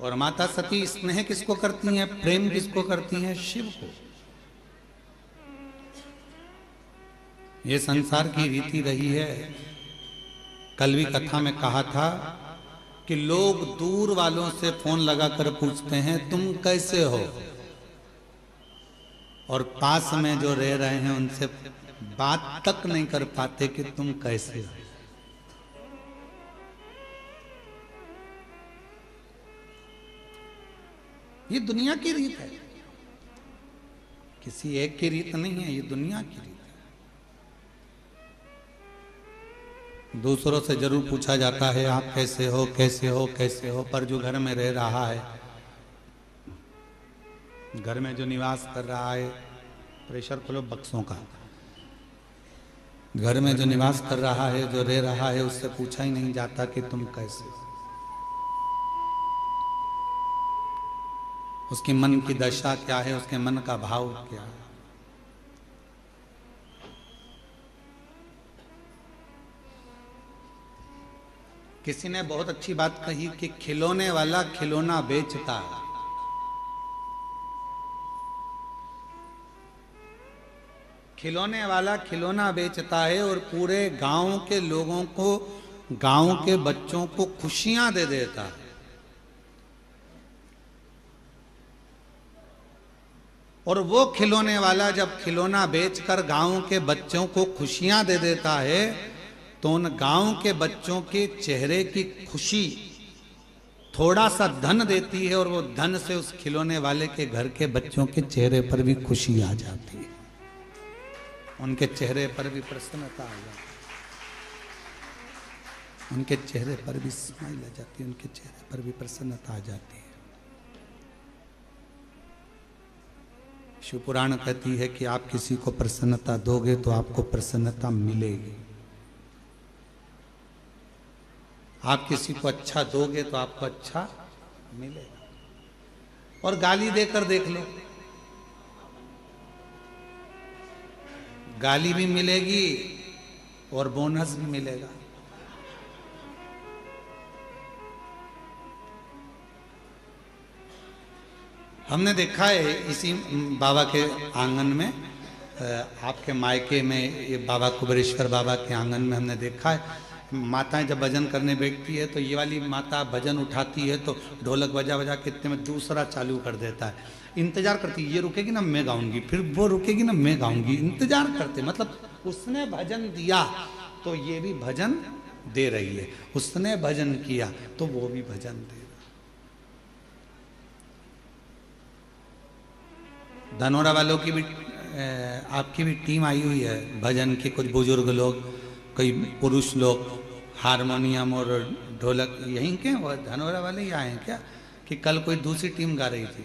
और माता सती स्नेह किसको करती हैं, प्रेम किसको करती हैं? शिव को। ये संसार की रीति रही है। कल भी कथा में कहा था कि लोग दूर वालों से फोन लगाकर पूछते हैं तुम कैसे हो, और पास में जो रह रहे हैं उनसे बात तक नहीं कर पाते कि तुम कैसे हो। ये दुनिया की रीत है, किसी एक की रीत नहीं है, ये दुनिया की रीत है। दूसरों से जरूर पूछा जाता है आप कैसे हो कैसे हो कैसे हो, पर जो घर में रह रहा है, घर में जो निवास कर रहा है, प्रेशर खोलो बक्सों का, घर में जो निवास कर रहा है, जो रह रहा है, उससे पूछा ही नहीं जाता कि तुम कैसे हो। उसके मन की दशा क्या है, उसके मन का भाव क्या है। किसी ने बहुत अच्छी बात कही कि खिलौने वाला खिलौना बेचता है, खिलौने वाला खिलौना बेचता है और पूरे गांव के लोगों को, गांव के बच्चों को खुशियां दे देता है। और वो खिलौने वाला जब खिलौना बेचकर गांव के बच्चों को खुशियां दे देता है तो उन गांव के बच्चों के चेहरे की खुशी थोड़ा सा धन देती है, और वो धन से उस खिलौने वाले के घर के बच्चों के चेहरे पर भी खुशी आ जाती है, उनके चेहरे पर भी प्रसन्नता आ जाती है, उनके चेहरे पर भी स्माइल आ जाती है, उनके चेहरे पर भी प्रसन्नता आ जाती है। शिव पुराण कहती है कि आप किसी को प्रसन्नता दोगे तो आपको प्रसन्नता मिलेगी, आप किसी को अच्छा दोगे तो आपको अच्छा मिलेगा। और गाली देकर देख लो, गाली भी मिलेगी और बोनस भी मिलेगा। हमने देखा है इसी बाबा के आंगन में आपके मायके में ये बाबा कुबेरेश्वर बाबा के आंगन में हमने देखा है, माताएं जब भजन करने बैठती है तो ये वाली माता भजन उठाती है तो ढोलक बजा बजा के इतने में दूसरा चालू कर देता है, इंतजार करती है, ये रुकेगी ना मैं गाऊंगी, फिर वो रुकेगी ना मैं गाऊंगी, इंतजार करते, मतलब उसने भजन दिया तो ये भी भजन दे रही है, उसने भजन किया तो वो भी भजन दे रहा। धनोरा वालों की भी आपकी भी टीम आई हुई है भजन के, कुछ बुजुर्ग लोग, कई पुरुष लोग, हारमोनियम और ढोलक यहीं के वो धनोरा वाले ही आए हैं क्या, कि कल कोई दूसरी टीम गा रही थी,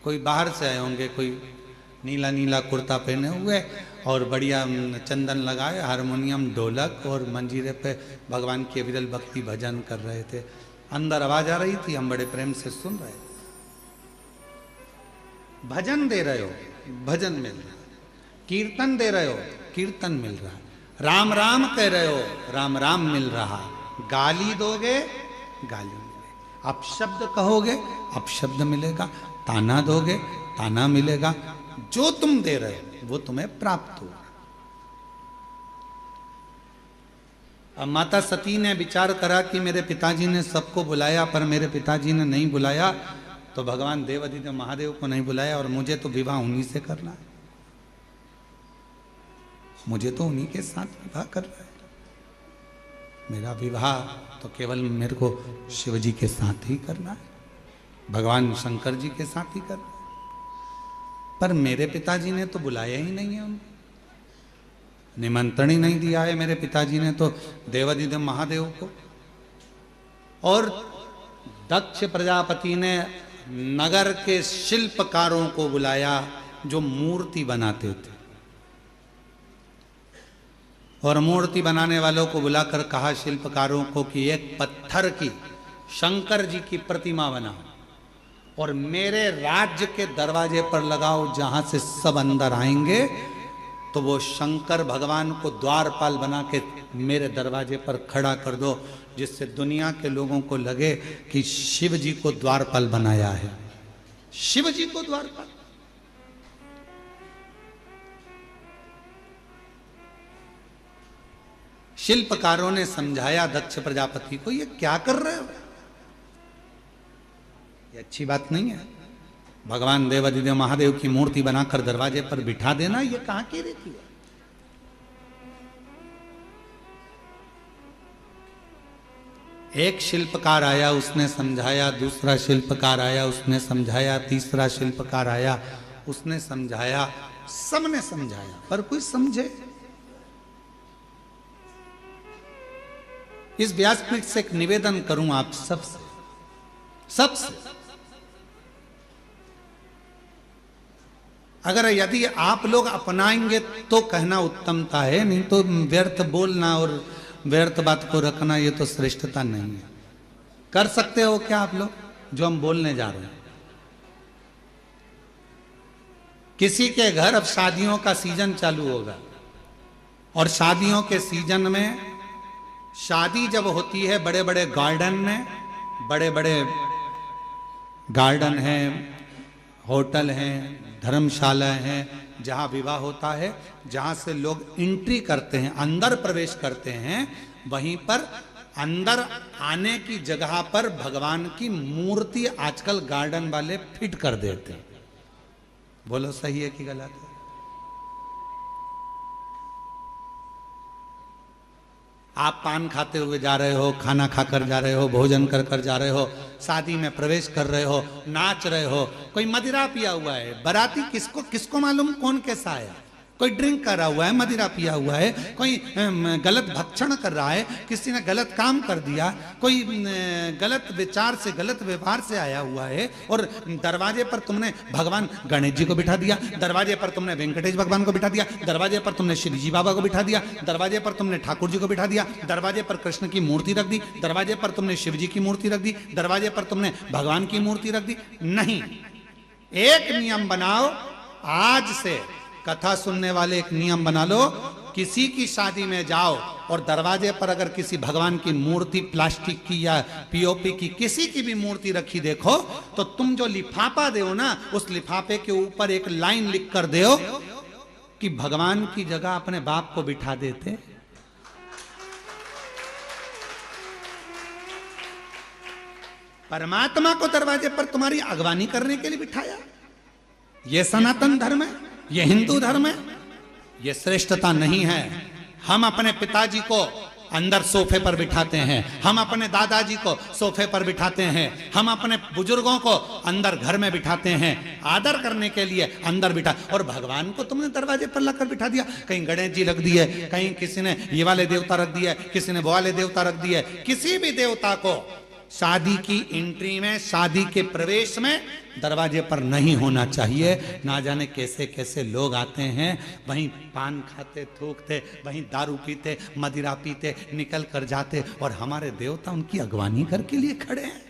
कोई बाहर से आए होंगे, कोई नीला नीला कुर्ता पहने हुए और बढ़िया चंदन लगाए, हारमोनियम ढोलक और मंजीरे पे भगवान की विरल भक्ति भजन कर रहे थे, अंदर आवाज आ रही थी, हम बड़े प्रेम से सुन रहे थे। भजन दे रहे हो, भजन मिल रहा है, कीर्तन दे रहे हो, कीर्तन मिल रहा है, राम राम कह रहे हो, राम राम मिल रहा, गाली दोगे गाली मिलेगा, अपशब्द कहोगे अपशब्द मिलेगा, ताना दोगे ताना मिलेगा, जो तुम दे रहे हो वो तुम्हें प्राप्त होगा। अब माता सती ने विचार करा कि मेरे पिताजी ने सबको बुलाया पर मेरे पिताजी ने नहीं बुलाया, तो भगवान देवादिदेव महादेव को नहीं बुलाया और मुझे तो विवाह उन्हीं से करना है, मुझे तो उन्हीं के साथ विवाह करना है, मेरा विवाह तो केवल मेरे को शिव जी के साथ ही करना है, भगवान शंकर जी के साथ ही करना है। पर मेरे पिताजी ने तो बुलाया ही नहीं है, उनको निमंत्रण ही नहीं दिया है मेरे पिताजी ने तो देवादिदेव महादेव को। और दक्ष प्रजापति ने नगर के शिल्पकारों को बुलाया जो मूर्ति बनाते थे, और मूर्ति बनाने वालों को बुलाकर कहा शिल्पकारों को कि एक पत्थर की शंकर जी की प्रतिमा बनाओ और मेरे राज्य के दरवाजे पर लगाओ, जहां से सब अंदर आएंगे तो वो शंकर भगवान को द्वारपाल बना के मेरे दरवाजे पर खड़ा कर दो, जिससे दुनिया के लोगों को लगे कि शिव जी को द्वारपाल बनाया है, शिव जी को द्वारपाल। शिल्पकारों ने समझाया दक्ष प्रजापति को, ये क्या कर रहे हो, ये अच्छी बात नहीं है, भगवान देवादिदेव महादेव की मूर्ति बनाकर दरवाजे पर बिठा देना ये कहां की रीति है। एक शिल्पकार आया उसने समझाया, दूसरा शिल्पकार आया उसने समझाया, तीसरा शिल्पकार आया उसने समझाया, सबने समझाया पर कोई समझे। इस व्यासपीठ से एक निवेदन करूं आप सबसे, अगर यदि आप लोग अपनाएंगे तो कहना उत्तमता है, नहीं तो व्यर्थ बोलना और व्यर्थ बात को रखना ये तो श्रेष्ठता नहीं है। कर सकते हो क्या आप लोग जो हम बोलने जा रहे हैं? किसी के घर अब शादियों का सीजन चालू होगा और शादियों के सीजन में शादी जब होती है बड़े बड़े गार्डन में, बड़े बड़े गार्डन हैं, होटल हैं, धर्मशाला हैं, जहाँ विवाह होता है, जहाँ से लोग एंट्री करते हैं, अंदर प्रवेश करते हैं, वहीं पर अंदर आने की जगह पर भगवान की मूर्ति आजकल गार्डन वाले फिट कर देते हैं। बोलो सही है कि गलत है? आप पान खाते हुए जा रहे हो, खाना खाकर जा रहे हो, भोजन कर कर जा रहे हो, शादी में प्रवेश कर रहे हो, नाच रहे हो, कोई मदिरा पिया हुआ है, बाराती किसको मालूम कौन कैसा आया, कोई ड्रिंक कर रहा हुआ है, मदिरा पिया हुआ है, कोई गलत भक्षण कर रहा है, किसी ने गलत काम कर दिया, कोई गलत विचार से गलत व्यवहार से आया हुआ है, और दरवाजे पर तुमने भगवान गणेश जी को बिठा दिया, दरवाजे पर तुमने वेंकटेश भगवान को बिठा दिया, दरवाजे पर तुमने श्री जी बाबा को बिठा दिया, दरवाजे पर तुमने ठाकुर जी को बिठा दिया, दरवाजे पर कृष्ण की मूर्ति रख दी, दरवाजे पर तुमने शिव जी की मूर्ति रख दी, दरवाजे पर तुमने भगवान की मूर्ति रख दी। नहीं, एक नियम बनाओ, आज से कथा सुनने वाले एक नियम बना लो, किसी की शादी में जाओ और दरवाजे पर अगर किसी भगवान की मूर्ति प्लास्टिक की या पीओपी की किसी की भी मूर्ति रखी देखो, तो तुम जो लिफाफा दो ना, उस लिफाफे के ऊपर एक लाइन लिख कर दो कि भगवान की जगह अपने बाप को बिठा देते। परमात्मा को दरवाजे पर तुम्हारी अगवानी करने के लिए बिठाया। यह सनातन धर्म है, यह हिंदू धर्म है, यह श्रेष्ठता नहीं है। हम अपने पिताजी को अंदर सोफे पर बिठाते हैं, हम अपने दादाजी को सोफे पर बिठाते हैं, हम अपने बुजुर्गों को अंदर घर में बिठाते हैं, आदर करने के लिए अंदर बिठा। और भगवान को तुमने दरवाजे पर लाकर बिठा दिया। कहीं गणेश जी रख दिए, कहीं किसी ने ये वाले देवता रख दिया, किसी ने वो वाले देवता रख दिए। किसी भी देवता को शादी की एंट्री में, शादी के प्रवेश में दरवाजे पर नहीं होना चाहिए। ना जाने कैसे कैसे लोग आते हैं, वहीं पान खाते, थूकते, वहीं दारू पीते, मदिरा पीते, निकल कर जाते, और हमारे देवता उनकी अगवानी करके लिए खड़े हैं।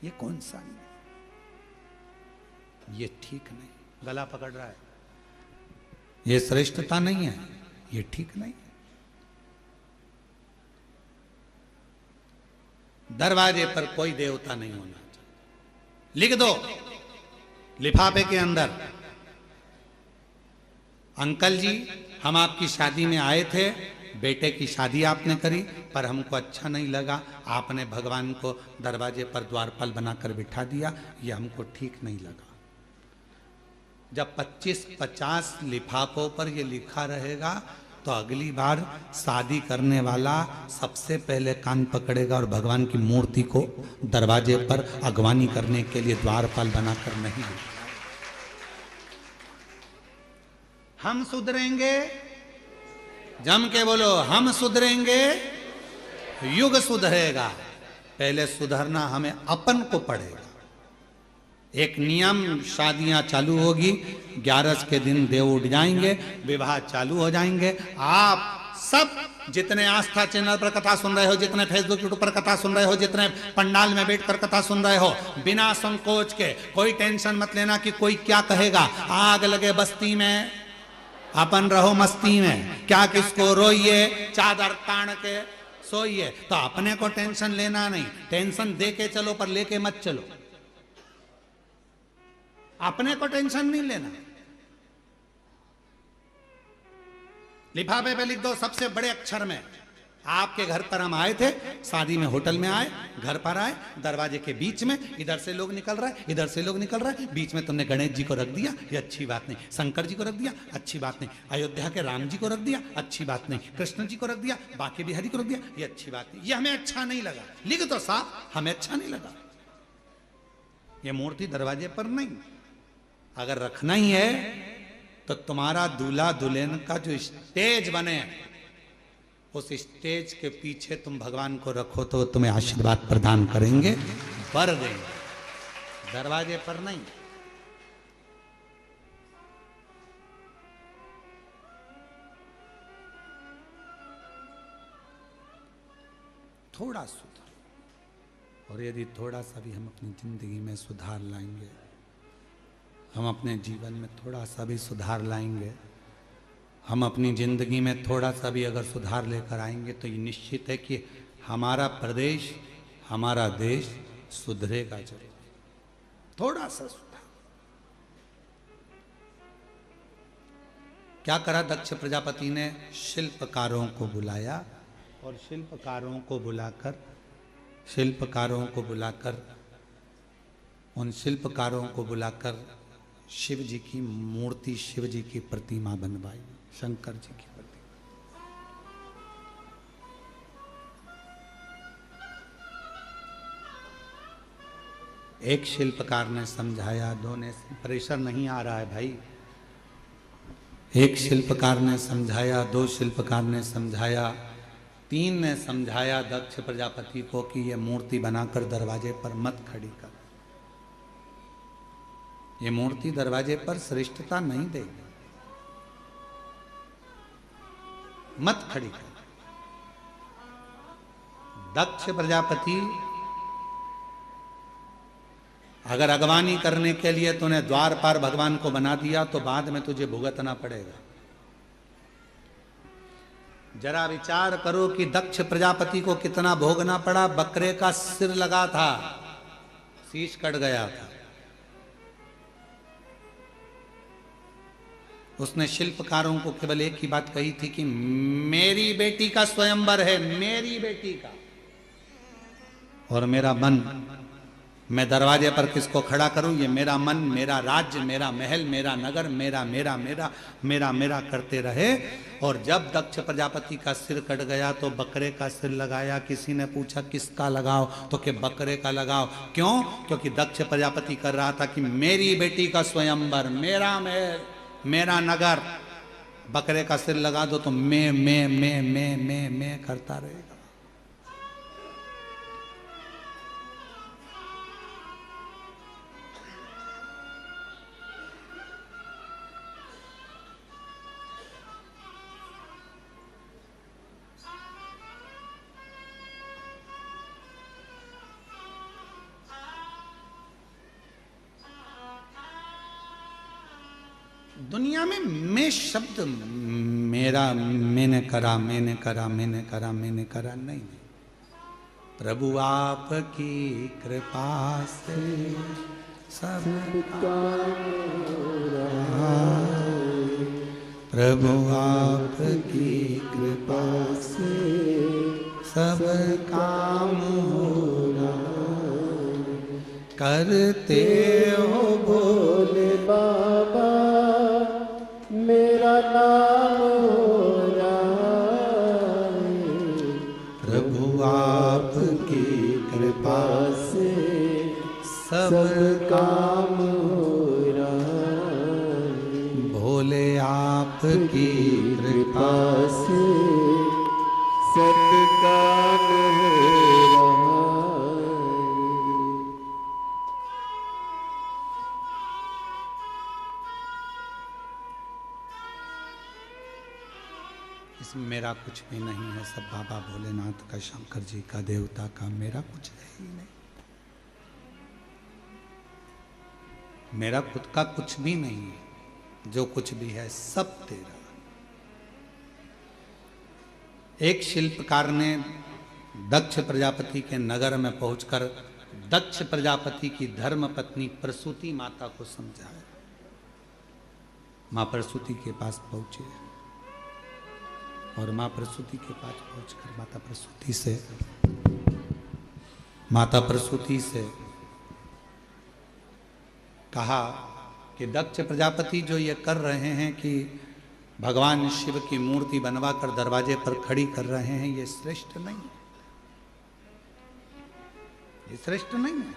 ये कौन सा नहीं, ये ठीक नहीं। गला पकड़ रहा है, ये श्रेष्ठता नहीं है, ये ठीक नहीं। दरवाजे पर कोई देवता नहीं होना चाहिए। लिख दो लिफाफे के अंदर, अंकल जी हम आपकी शादी में आए थे, बेटे की शादी आपने करी, पर हमको अच्छा नहीं लगा, आपने भगवान को दरवाजे पर द्वारपाल बनाकर बिठा दिया, ये हमको ठीक नहीं लगा। जब 25-50 लिफाफों पर ये लिखा रहेगा तो अगली बार शादी करने वाला सबसे पहले कान पकड़ेगा और भगवान की मूर्ति को दरवाजे पर अगवानी करने के लिए द्वारपाल बनाकर नहीं देगा। हम सुधरेंगे, जम के बोलो, हम सुधरेंगे, युग सुधरेगा। पहले सुधरना हमें अपन को पड़ेगा। एक नियम, शादियां चालू होगी, 11 के दिन देव उठ जाएंगे, विवाह चालू हो जाएंगे। आप सब जितने आस्था चैनल पर कथा सुन रहे हो, जितने फेसबुक यूट्यूब पर कथा सुन रहे हो, जितने पंडाल में बैठकर कथा सुन रहे हो, बिना संकोच के कोई टेंशन मत लेना कि कोई क्या कहेगा। आग लगे बस्ती में, अपन रहो मस्ती में, क्या किसको रोइए, चादर तान के सोइए। तो अपने को टेंशन लेना नहीं, टेंशन दे के चलो पर लेके मत चलो। अपने को टेंशन नहीं लेना। लिफाफे पे लिख दो सबसे बड़े अक्षर में, आपके घर पर हम आए थे, शादी में होटल में आए, घर पर आए, दरवाजे के बीच में, इधर से लोग निकल रहा है, इधर से लोग निकल रहा है, बीच में तुमने गणेश जी को रख दिया, ये अच्छी बात नहीं। शंकर जी को रख दिया, अच्छी बात नहीं। अयोध्या के राम जी को रख दिया, अच्छी बात नहीं। कृष्ण जी को रख दिया, बाकी बिहारी को रख दिया, ये अच्छी बात नहीं। ये हमें अच्छा नहीं लगा। लिख दो साहब, हमें अच्छा नहीं लगा। ये मूर्ति दरवाजे पर नहीं। अगर रखना ही है तो तुम्हारा दूल्हा दुल्हन का जो स्टेज बने, उस स्टेज के पीछे तुम भगवान को रखो तो तुम्हें आशीर्वाद प्रदान करेंगे, वर देंगे, दरवाजे पर नहीं। थोड़ा सुधार, और यदि थोड़ा सा भी हम अपनी जिंदगी में सुधार लाएंगे, हम अपने जीवन में थोड़ा सा भी सुधार लाएंगे, हम अपनी ज़िंदगी में थोड़ा सा भी अगर सुधार लेकर आएंगे, तो ये निश्चित है कि हमारा प्रदेश, हमारा देश सुधरेगा जरूर। थोड़ा सा सुधार। क्या करा दक्ष प्रजापति ने? शिल्पकारों को बुलाया, और शिल्पकारों को बुलाकर उन शिल्पकारों को बुलाकर शिव जी की मूर्ति, शिव जी की प्रतिमा बनवाई, शंकर जी की प्रतिमा। एक शिल्पकार ने समझाया, दो ने, प्रेशर नहीं आ रहा है भाई। एक शिल्पकार ने समझाया, दो शिल्पकार ने समझाया, 3 ने समझाया दक्ष प्रजापति को कि यह मूर्ति बनाकर दरवाजे पर मत खड़ी कर। ये मूर्ति दरवाजे पर श्रेष्ठता नहीं देगी, मत खड़ी कर। दक्ष प्रजापति अगर अगवानी करने के लिए तूने द्वार पार भगवान को बना दिया तो बाद में तुझे भुगतना पड़ेगा। जरा विचार करो कि दक्ष प्रजापति को कितना भोगना पड़ा। बकरे का सिर लगा था, शीश कट गया था, उसने शिल्पकारों को केवल एक ही बात कही थी कि मेरी बेटी का स्वयंवर है, मेरी बेटी का, और मेरा मन, मैं दरवाजे पर किसको खड़ा करूं, ये मेरा मन, मेरा राज्य, मेरा महल, मेरा नगर, मेरा मेरा मेरा मेरा मेरा करते रहे। और जब दक्ष प्रजापति का सिर कट गया तो बकरे का सिर लगाया। किसी ने पूछा किसका लगाओ, तो कि बकरे का लगाओ। क्यों? क्योंकि दक्ष प्रजापति कर रहा था कि मेरी बेटी का स्वयंवर, मेरा महल, मेरा नगर, बकरे का सिर लगा दो तो मैं करता रहेगा। दुनिया में मैं शब्द, मेरा, मैंने करा, मैंने करा, मैंने करा, मैंने करा, नहीं। प्रभु आपकी कृपा से सब काम हो रहा है। प्रभु आपकी कृपा से सब काम हो रहा है। करते हो भोले बाबा मेरा नाम हो रहा है। प्रभु आपकी कृपा से सब काम हो रहा है। भोले आपकी कृपा से सब काम हो रहा है। इसमें मेरा कुछ भी नहीं है, सब बाबा भोलेनाथ का, शंकर जी का, देवता का, मेरा कुछ है ही नहीं। मेरा खुद का कुछ भी नहीं है, जो कुछ भी है सब तेरा। एक शिल्पकार ने दक्ष प्रजापति के नगर में पहुंचकर दक्ष प्रजापति की धर्म पत्नी प्रसूति माता को समझाया। मां प्रसूति के पास पहुंचे और मां प्रसूति के पास पहुंचकर माता प्रसूति से कहा कि दक्ष प्रजापति जो ये कर रहे हैं कि भगवान शिव की मूर्ति बनवाकर दरवाजे पर खड़ी कर रहे हैं, ये श्रेष्ठ नहीं है, ये श्रेष्ठ नहीं है।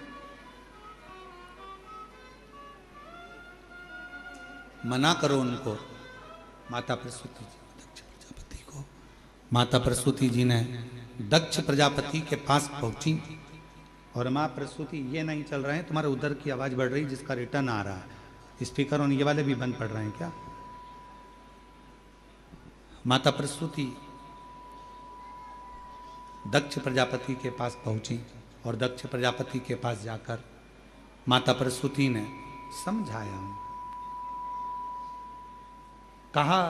मना करो उनको। माता प्रसूति जी दक्ष प्रजापति को, माता प्रसूति जी ने दक्ष प्रजापति के पास पहुंची और माँ प्रसूति, ये नहीं चल रहे हैं, तुम्हारे उधर की आवाज बढ़ रही जिसका रिटर्न आ रहा है, स्पीकर और ये वाले भी बंद पड़ रहे हैं क्या? माता प्रसूति दक्ष प्रजापति के पास पहुंची और दक्ष प्रजापति के पास जाकर माता प्रसूति ने समझाया, कहा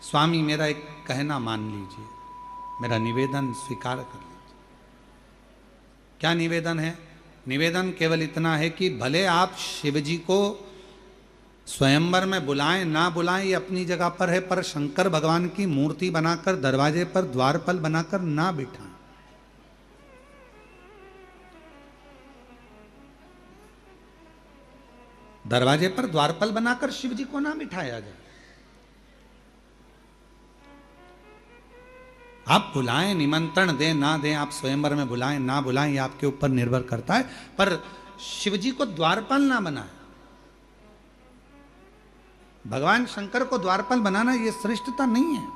स्वामी मेरा एक कहना मान लीजिए, मेरा निवेदन स्वीकार कर लीजिए। क्या निवेदन है? निवेदन केवल इतना है कि भले आप शिव जी को स्वयंवर में बुलाएं ना बुलाएं ये अपनी जगह पर है, पर शंकर भगवान की मूर्ति बनाकर दरवाजे पर द्वारपाल बनाकर ना बिठाएं। दरवाजे पर द्वारपाल बनाकर शिव जी को ना बिठाया जाए। आप बुलाएं, निमंत्रण दें ना दें, आप स्वयंवर में बुलाएं ना बुलाएं, ये आपके ऊपर निर्भर करता है, पर शिव जी को द्वारपाल ना बनाए। भगवान शंकर को द्वारपाल बनाना ये श्रेष्ठता नहीं है,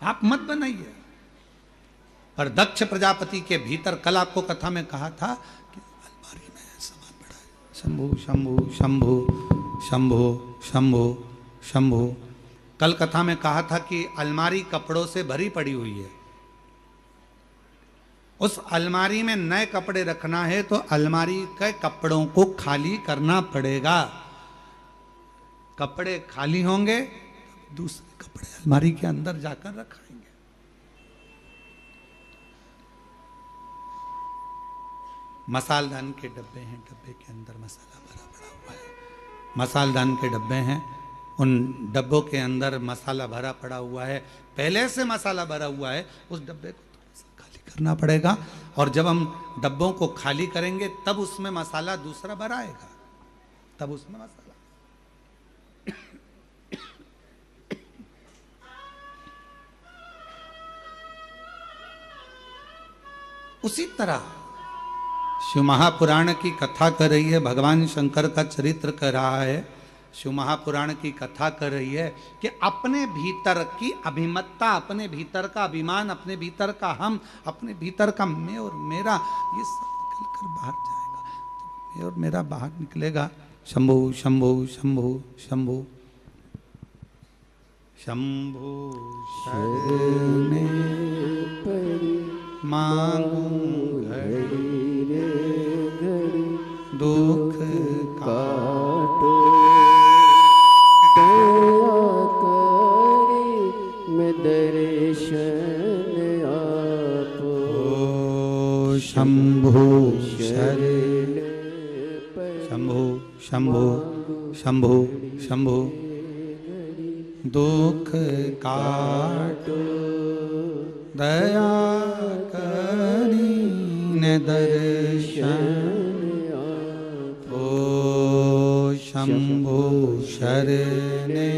आप मत बनाइए। पर दक्ष प्रजापति के भीतर, कल आपको कथा में कहा था कि अलमारी में सामान पड़ा है, शंभु शंभु शंभु शंभु शंभु शंभु। कल कथा में कहा था कि अलमारी कपड़ों से भरी पड़ी हुई है। उस अलमारी में नए कपड़े रखना है तो अलमारी के कपड़ों को खाली करना पड़ेगा। कपड़े खाली होंगे तो दूसरे कपड़े अलमारी के अंदर जाकर रखाएंगे। मसालदान के डब्बे हैं, डब्बे के अंदर मसाला भरा पड़ा हुआ है, मसालदान के डब्बे हैं, उन डब्बों के अंदर मसाला भरा पड़ा हुआ है, पहले से मसाला भरा हुआ है, उस डब्बे को थोड़ा सा खाली करना पड़ेगा। और जब हम डब्बों को खाली करेंगे तब उसमें मसाला दूसरा भरा आएगा, तब उसमें मसाला। उसी तरह शिव महापुराण की कथा कर रही है, भगवान शंकर का चरित्र कर रहा है। शिव महापुराण की कथा कर रही है कि अपने भीतर की अभिमत्ता, अपने भीतर का अभिमान, अपने भीतर का हम, अपने भीतर का मैं और मेरा, ये सब निकल कर बाहर जाएगा। तो मैं और मेरा बाहर निकलेगा। शंभु शंभु शंभु शंभु शंभु शरणे मांगू घड़ी रे घड़ी दुख काटो, दया करे मैं दर्शन आपो। शंभु शरण शंभु शंभु शंभु शंभु दुख काटो, दया करी ने दर्शन ओ शंभु शरणे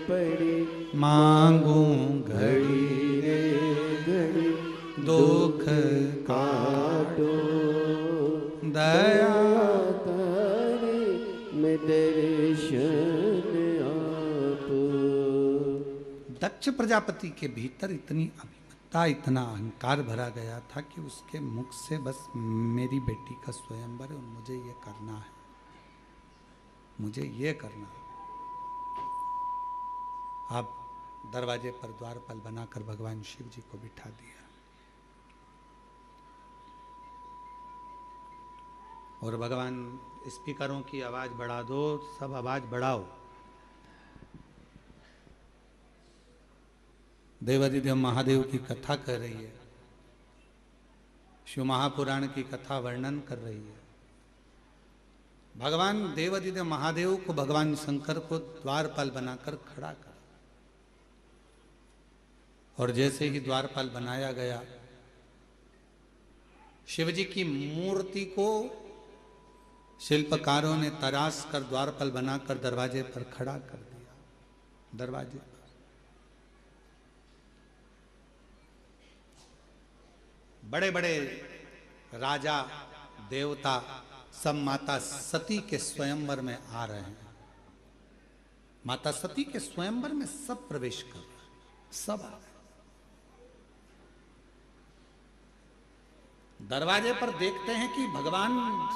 पड़े मांगू घड़ी रे घड़ी दुख काटो, दया करे मैं दर्शन आपो। दक्ष प्रजापति के भीतर इतनी अभिमत्ता, इतना अहंकार भरा गया था कि उसके मुख से बस मेरी बेटी का स्वयंवर है और मुझे ये करना है, मुझे ये करना है। अब दरवाजे पर द्वारपाल बनाकर भगवान शिव जी को बिठा दिया और भगवान स्पीकरों की आवाज बढ़ा दो, सब आवाज बढ़ाओ। देवादिदेव महादेव की कथा कर रही है, शिव महापुराण की कथा वर्णन कर रही है। भगवान देवादिदेव महादेव को भगवान शंकर को द्वारपाल बनाकर खड़ा कर, और जैसे ही द्वारपाल बनाया गया, शिवजी की मूर्ति को शिल्पकारों ने तराश कर द्वारपाल बनाकर दरवाजे पर खड़ा कर दिया। दरवाजे पर बड़े बड़े राजा देवता सब माता सती के स्वयंवर में आ रहे हैं। माता सती के स्वयंवर में सब प्रवेश कर रहे हैं, सब आ रहे हैं। दरवाजे पर देखते हैं कि भगवान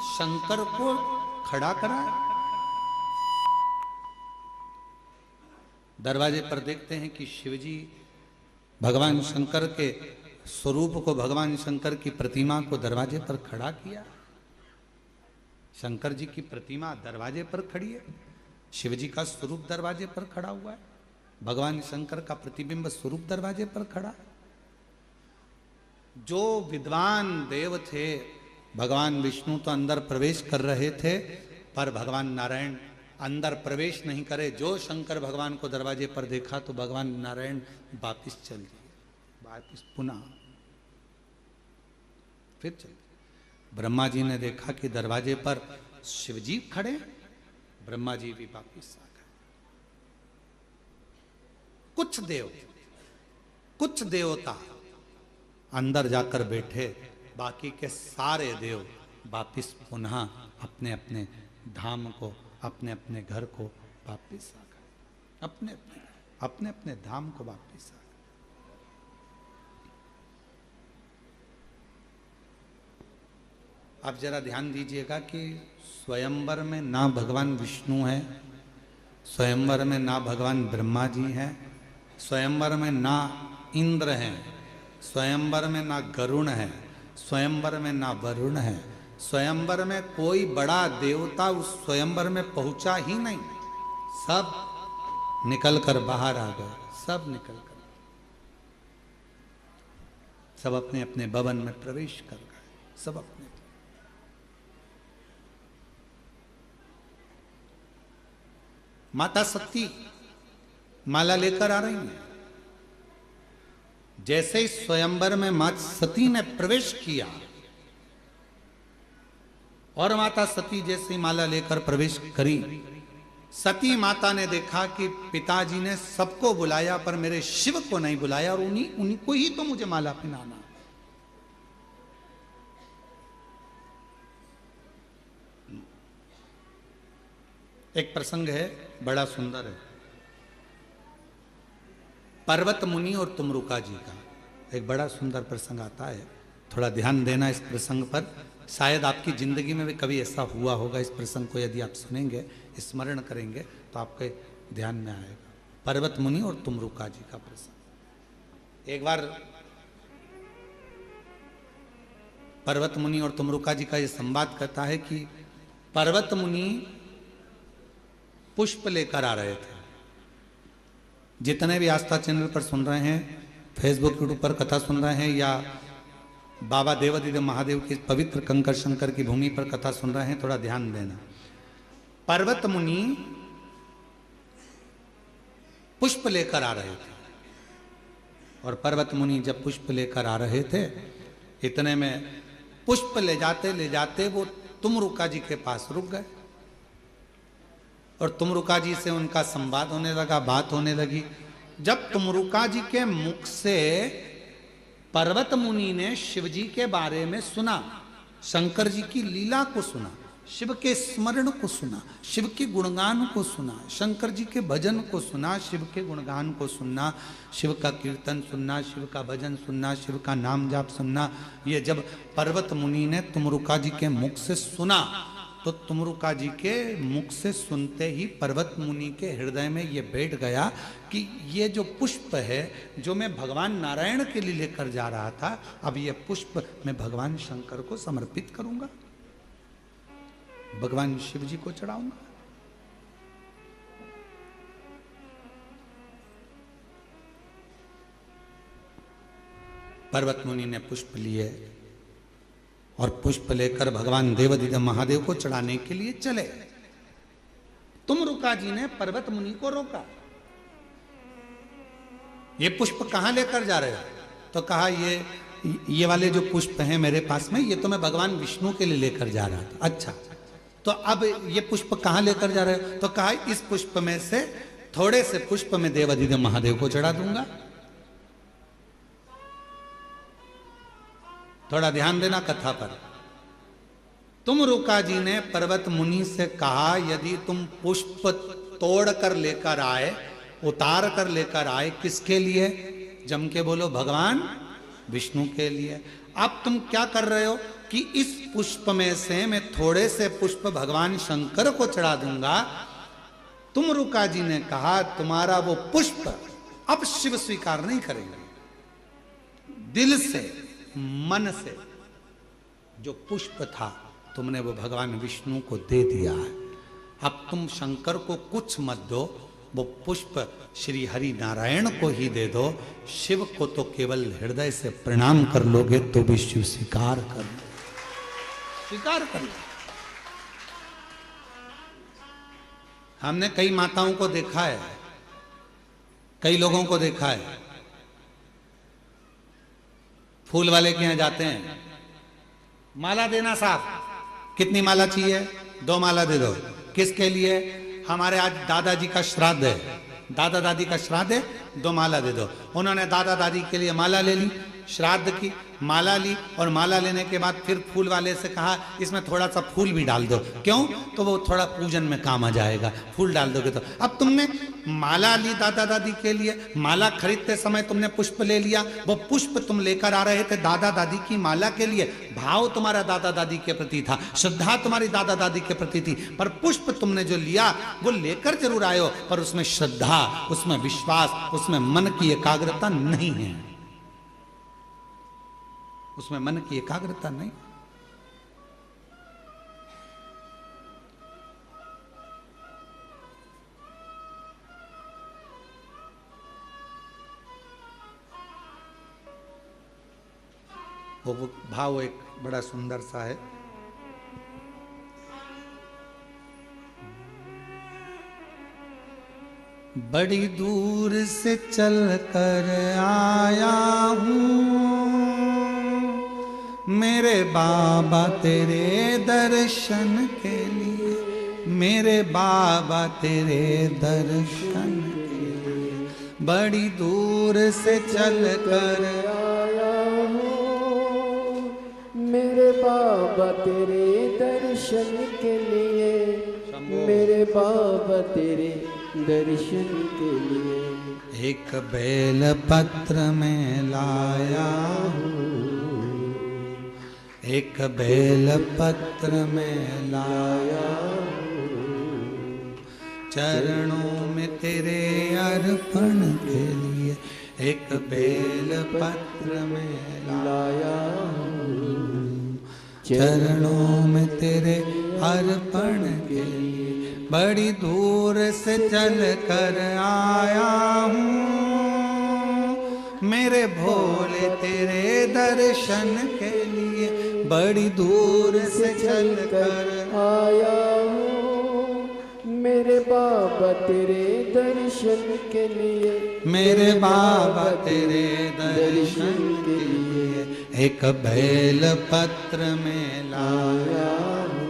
शंकर को खड़ा करा है। दरवाजे पर देखते हैं कि शिवजी भगवान शंकर के स्वरूप को, भगवान शंकर की प्रतिमा को दरवाजे पर खड़ा किया। शंकर जी की प्रतिमा दरवाजे पर खड़ी है, शिवजी का स्वरूप दरवाजे पर खड़ा हुआ है, भगवान शंकर का प्रतिबिंब स्वरूप दरवाजे पर खड़ा है। जो विद्वान देव थे, भगवान विष्णु तो अंदर प्रवेश कर रहे थे, पर भगवान नारायण अंदर प्रवेश नहीं करे। जो शंकर भगवान को दरवाजे पर देखा तो भगवान नारायण वापिस चल दिए, वापिस पुनः फिर चल दिए। ब्रह्मा जी ने देखा कि दरवाजे पर शिवजी खड़े, ब्रह्मा जी भी वापिस आ गए। कुछ देवता अंदर जाकर बैठे, बाकी के सारे देव वापिस पुनः अपने अपने धाम को, अपने अपने घर को वापिस आ गए, अपने अपने धाम को वापिस आ गए। अब जरा ध्यान दीजिएगा कि स्वयंवर में ना भगवान विष्णु है, स्वयंवर में ना भगवान ब्रह्मा जी हैं, स्वयंवर में ना इंद्र हैं, स्वयंवर में ना गरुण है, स्वयंवर में ना वरुण है, स्वयंवर में कोई बड़ा देवता उस स्वयंवर में पहुंचा ही नहीं। सब निकल कर बाहर आ गए, सब निकल कर, सब अपने अपने भवन में प्रवेश कर गए, सब अपने। माता सती माला लेकर आ रही हैं। जैसे ही स्वयंवर में माता सती ने प्रवेश किया और माता सती जैसे ही माला लेकर प्रवेश करी, सती माता ने देखा कि पिताजी ने सबको बुलाया पर मेरे शिव को नहीं बुलाया और उन्हीं को ही तो मुझे माला पहनाना। एक प्रसंग है, बड़ा सुंदर है। पर्वत मुनि और तुमरुका जी का एक बड़ा सुंदर प्रसंग आता है। थोड़ा ध्यान देना इस प्रसंग पर, शायद आपकी जिंदगी में भी कभी ऐसा हुआ होगा। इस प्रसंग को यदि आप सुनेंगे, स्मरण करेंगे तो आपके ध्यान में आएगा। पर्वत मुनि और तुमरुका जी का प्रसंग। एक बार पर्वत मुनि और तुमरुका जी का यह संवाद करता है कि पर्वत मुनि पुष्प लेकर आ रहे थे। जितने भी आस्था चैनल पर सुन रहे हैं, फेसबुक यूट्यूब पर कथा सुन रहे हैं, या बाबा देवादिदेव महादेव की पवित्र कंकर शंकर की भूमि पर कथा सुन रहे हैं, थोड़ा ध्यान देना। पर्वत मुनि पुष्प लेकर आ रहे थे और पर्वत मुनि जब पुष्प लेकर आ रहे थे, इतने में पुष्प ले जाते वो तुमरुका जी के पास रुक गए और तुमरुका जी से उनका संवाद होने लगा, बात होने लगी। जब तुमरुका जी के मुख से पर्वत मुनि ने शिव जी के बारे में सुना, शंकर जी की लीला को सुना, शिव के स्मरण को सुना, शिव के गुणगान को सुना, शंकर जी के भजन को सुना, शिव के गुणगान को सुनना, शिव का कीर्तन सुनना, शिव का भजन सुनना, शिव का नाम जाप सुनना, ये जब पर्वत मुनि ने तुमरुका जी के मुख से सुना तो तुमरुका जी के मुख से सुनते ही पर्वत मुनि के हृदय में ये बैठ गया कि ये जो पुष्प है जो मैं भगवान नारायण के लिए लेकर जा रहा था, अब ये पुष्प मैं भगवान शंकर को समर्पित करूंगा, भगवान शिव जी को चढ़ाऊंगा। पर्वत मुनि ने पुष्प लिए और पुष्प लेकर भगवान देवादिदेव महादेव को चढ़ाने के लिए चले। तुमरुका जी ने पर्वत मुनि को रोका, ये पुष्प कहां लेकर जा रहे हो? तो कहा ये वाले जो पुष्प हैं मेरे पास में, ये तो मैं भगवान विष्णु के लिए लेकर जा रहा था। अच्छा, तो अब ये पुष्प कहां लेकर जा रहे हो? तो कहा इस पुष्प में से थोड़े से पुष्प मैं देवादिदेव महादेव को चढ़ा दूंगा। थोड़ा ध्यान देना कथा पर। तुमरुका जी ने पर्वत मुनि से कहा, यदि तुम पुष्प तोड़ कर लेकर आए, उतार कर लेकर आए, किसके लिए? जम के बोलो, भगवान विष्णु के लिए। अब तुम क्या कर रहे हो कि इस पुष्प में से मैं थोड़े से पुष्प भगवान शंकर को चढ़ा दूंगा। तुमरुका जी ने कहा, तुम्हारा वो पुष्प अब शिव स्वीकार नहीं करेंगे। दिल से, मन से जो पुष्प था तुमने वो भगवान विष्णु को दे दिया है। अब तुम शंकर को कुछ मत दो, वो पुष्प श्री हरि नारायण को ही दे दो। शिव को तो केवल हृदय से प्रणाम कर लोगे तो भी शिव स्वीकार कर लो। हमने कई माताओं को देखा है, कई लोगों को देखा है, फूल वाले के यहां जाते हैं, माला देना साहब, कितनी माला चाहिए? 2 माला दे दो। किसके लिए? हमारे आज दादाजी का श्राद्ध है, दादा दादी का श्राद्ध है, 2 माला दे दो। उन्होंने दादा दादी के लिए माला ले ली, श्राद्ध की माला ली, और माला लेने के बाद फिर फूल वाले से कहा इसमें थोड़ा सा फूल भी डाल दो। क्यों? तो वो थोड़ा पूजन में काम आ जाएगा, फूल डाल दोगे तो। अब तुमने माला ली दादा दादी के लिए, माला खरीदते समय तुमने पुष्प ले लिया, वो पुष्प तुम लेकर आ रहे थे दादा दादी की माला के लिए। भाव तुम्हारा दादा दादी के प्रति था, श्रद्धा तुम्हारी दादा दादी के प्रति थी, पर पुष्प तुमने जो लिया वो लेकर जरूर आए हो, पर उसमें श्रद्धा, उसमें विश्वास, उसमें मन की एकाग्रता नहीं है, उसमें मन की एकाग्रता नहीं। वो भाव एक बड़ा सुंदर सा है। बड़ी दूर से चल कर आया हूँ मेरे बाबा तेरे दर्शन के लिए, मेरे बाबा तेरे दर्शन के लिए बड़ी दूर से चल कर आया हूँ मेरे बाबा तेरे दर्शन के लिए, मेरे बाबा तेरे दर्शन के लिए। एक बेल पत्र में लाया हूँ, एक बेल पत्र में लाया हूँ चरणों में तेरे अर्पण के लिए, एक बेल पत्र में लाया हूँ चरणों में तेरे अर्पण के लिए बड़ी दूर से चल कर आया हूँ मेरे भोले तेरे दर्शन के लिए, बड़ी दूर से चल कर आया हूँ मेरे बाबा तेरे दर्शन के लिए, मेरे बाबा तेरे दर्शन के लिए एक बेल पत्र में लाया हूँ,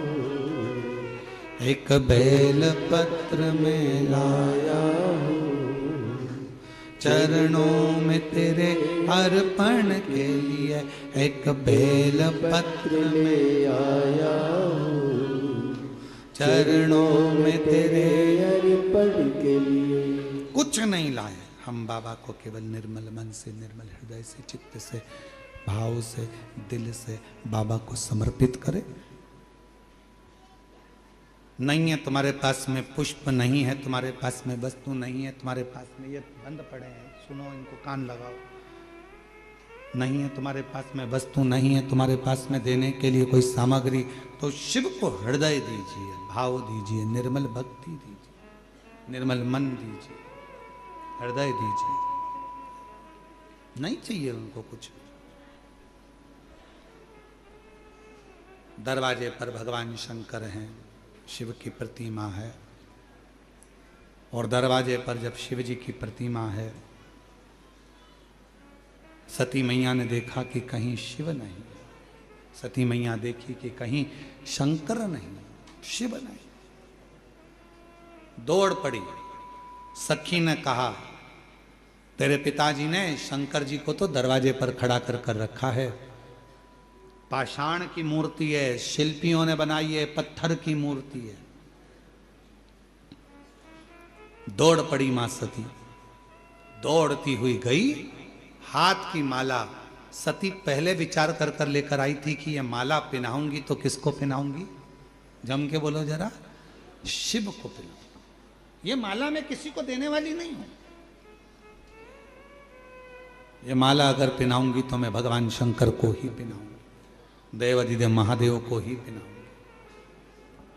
एक बेल पत्र में लाया हूँ चरणों में तेरे अर्पण के लिए, एक बेल पत्र में आया हूँ चरणों में तेरे अर्पण के लिए। कुछ नहीं लाए हम बाबा को, केवल निर्मल मन से, निर्मल हृदय से, चित्त से, भाव से, दिल से बाबा को समर्पित करें। नहीं है तुम्हारे पास में पुष्प, नहीं है तुम्हारे पास में वस्तु, नहीं है तुम्हारे पास में, ये बंद पड़े हैं, सुनो इनको, कान लगाओ। नहीं है तुम्हारे पास में वस्तु, नहीं है तुम्हारे पास में देने के लिए कोई सामग्री, तो शिव को हृदय दीजिए, भाव दीजिए, निर्मल भक्ति दीजिए, निर्मल मन दीजिए, हृदय दीजिए। नहीं चाहिए उनको कुछ। दरवाजे पर भगवान शंकर हैं, शिव की प्रतिमा है, और दरवाजे पर जब शिव जी की प्रतिमा है, सती मैया ने देखा कि कहीं शिव नहीं, सती मैया देखी कि कहीं शंकर नहीं, शिव नहीं, दौड़ पड़ी। सखी ने कहा तेरे पिताजी ने शंकर जी को तो दरवाजे पर खड़ा कर कर रखा है, पाषाण की मूर्ति है, शिल्पियों ने बनाई है, पत्थर की मूर्ति है। दौड़ पड़ी मां सती, दौड़ती हुई गई, हाथ की माला सती पहले विचार कर कर लेकर आई थी कि ये माला पहनाऊंगी तो किसको पहनाऊंगी, जम के बोलो जरा, शिव को पहनाऊंगी। ये माला मैं किसी को देने वाली नहीं हूं, ये माला अगर पहनाऊंगी तो मैं भगवान शंकर को ही पहनाऊंगी, देवाधिदेव महादेव को ही पहनाऊंगी।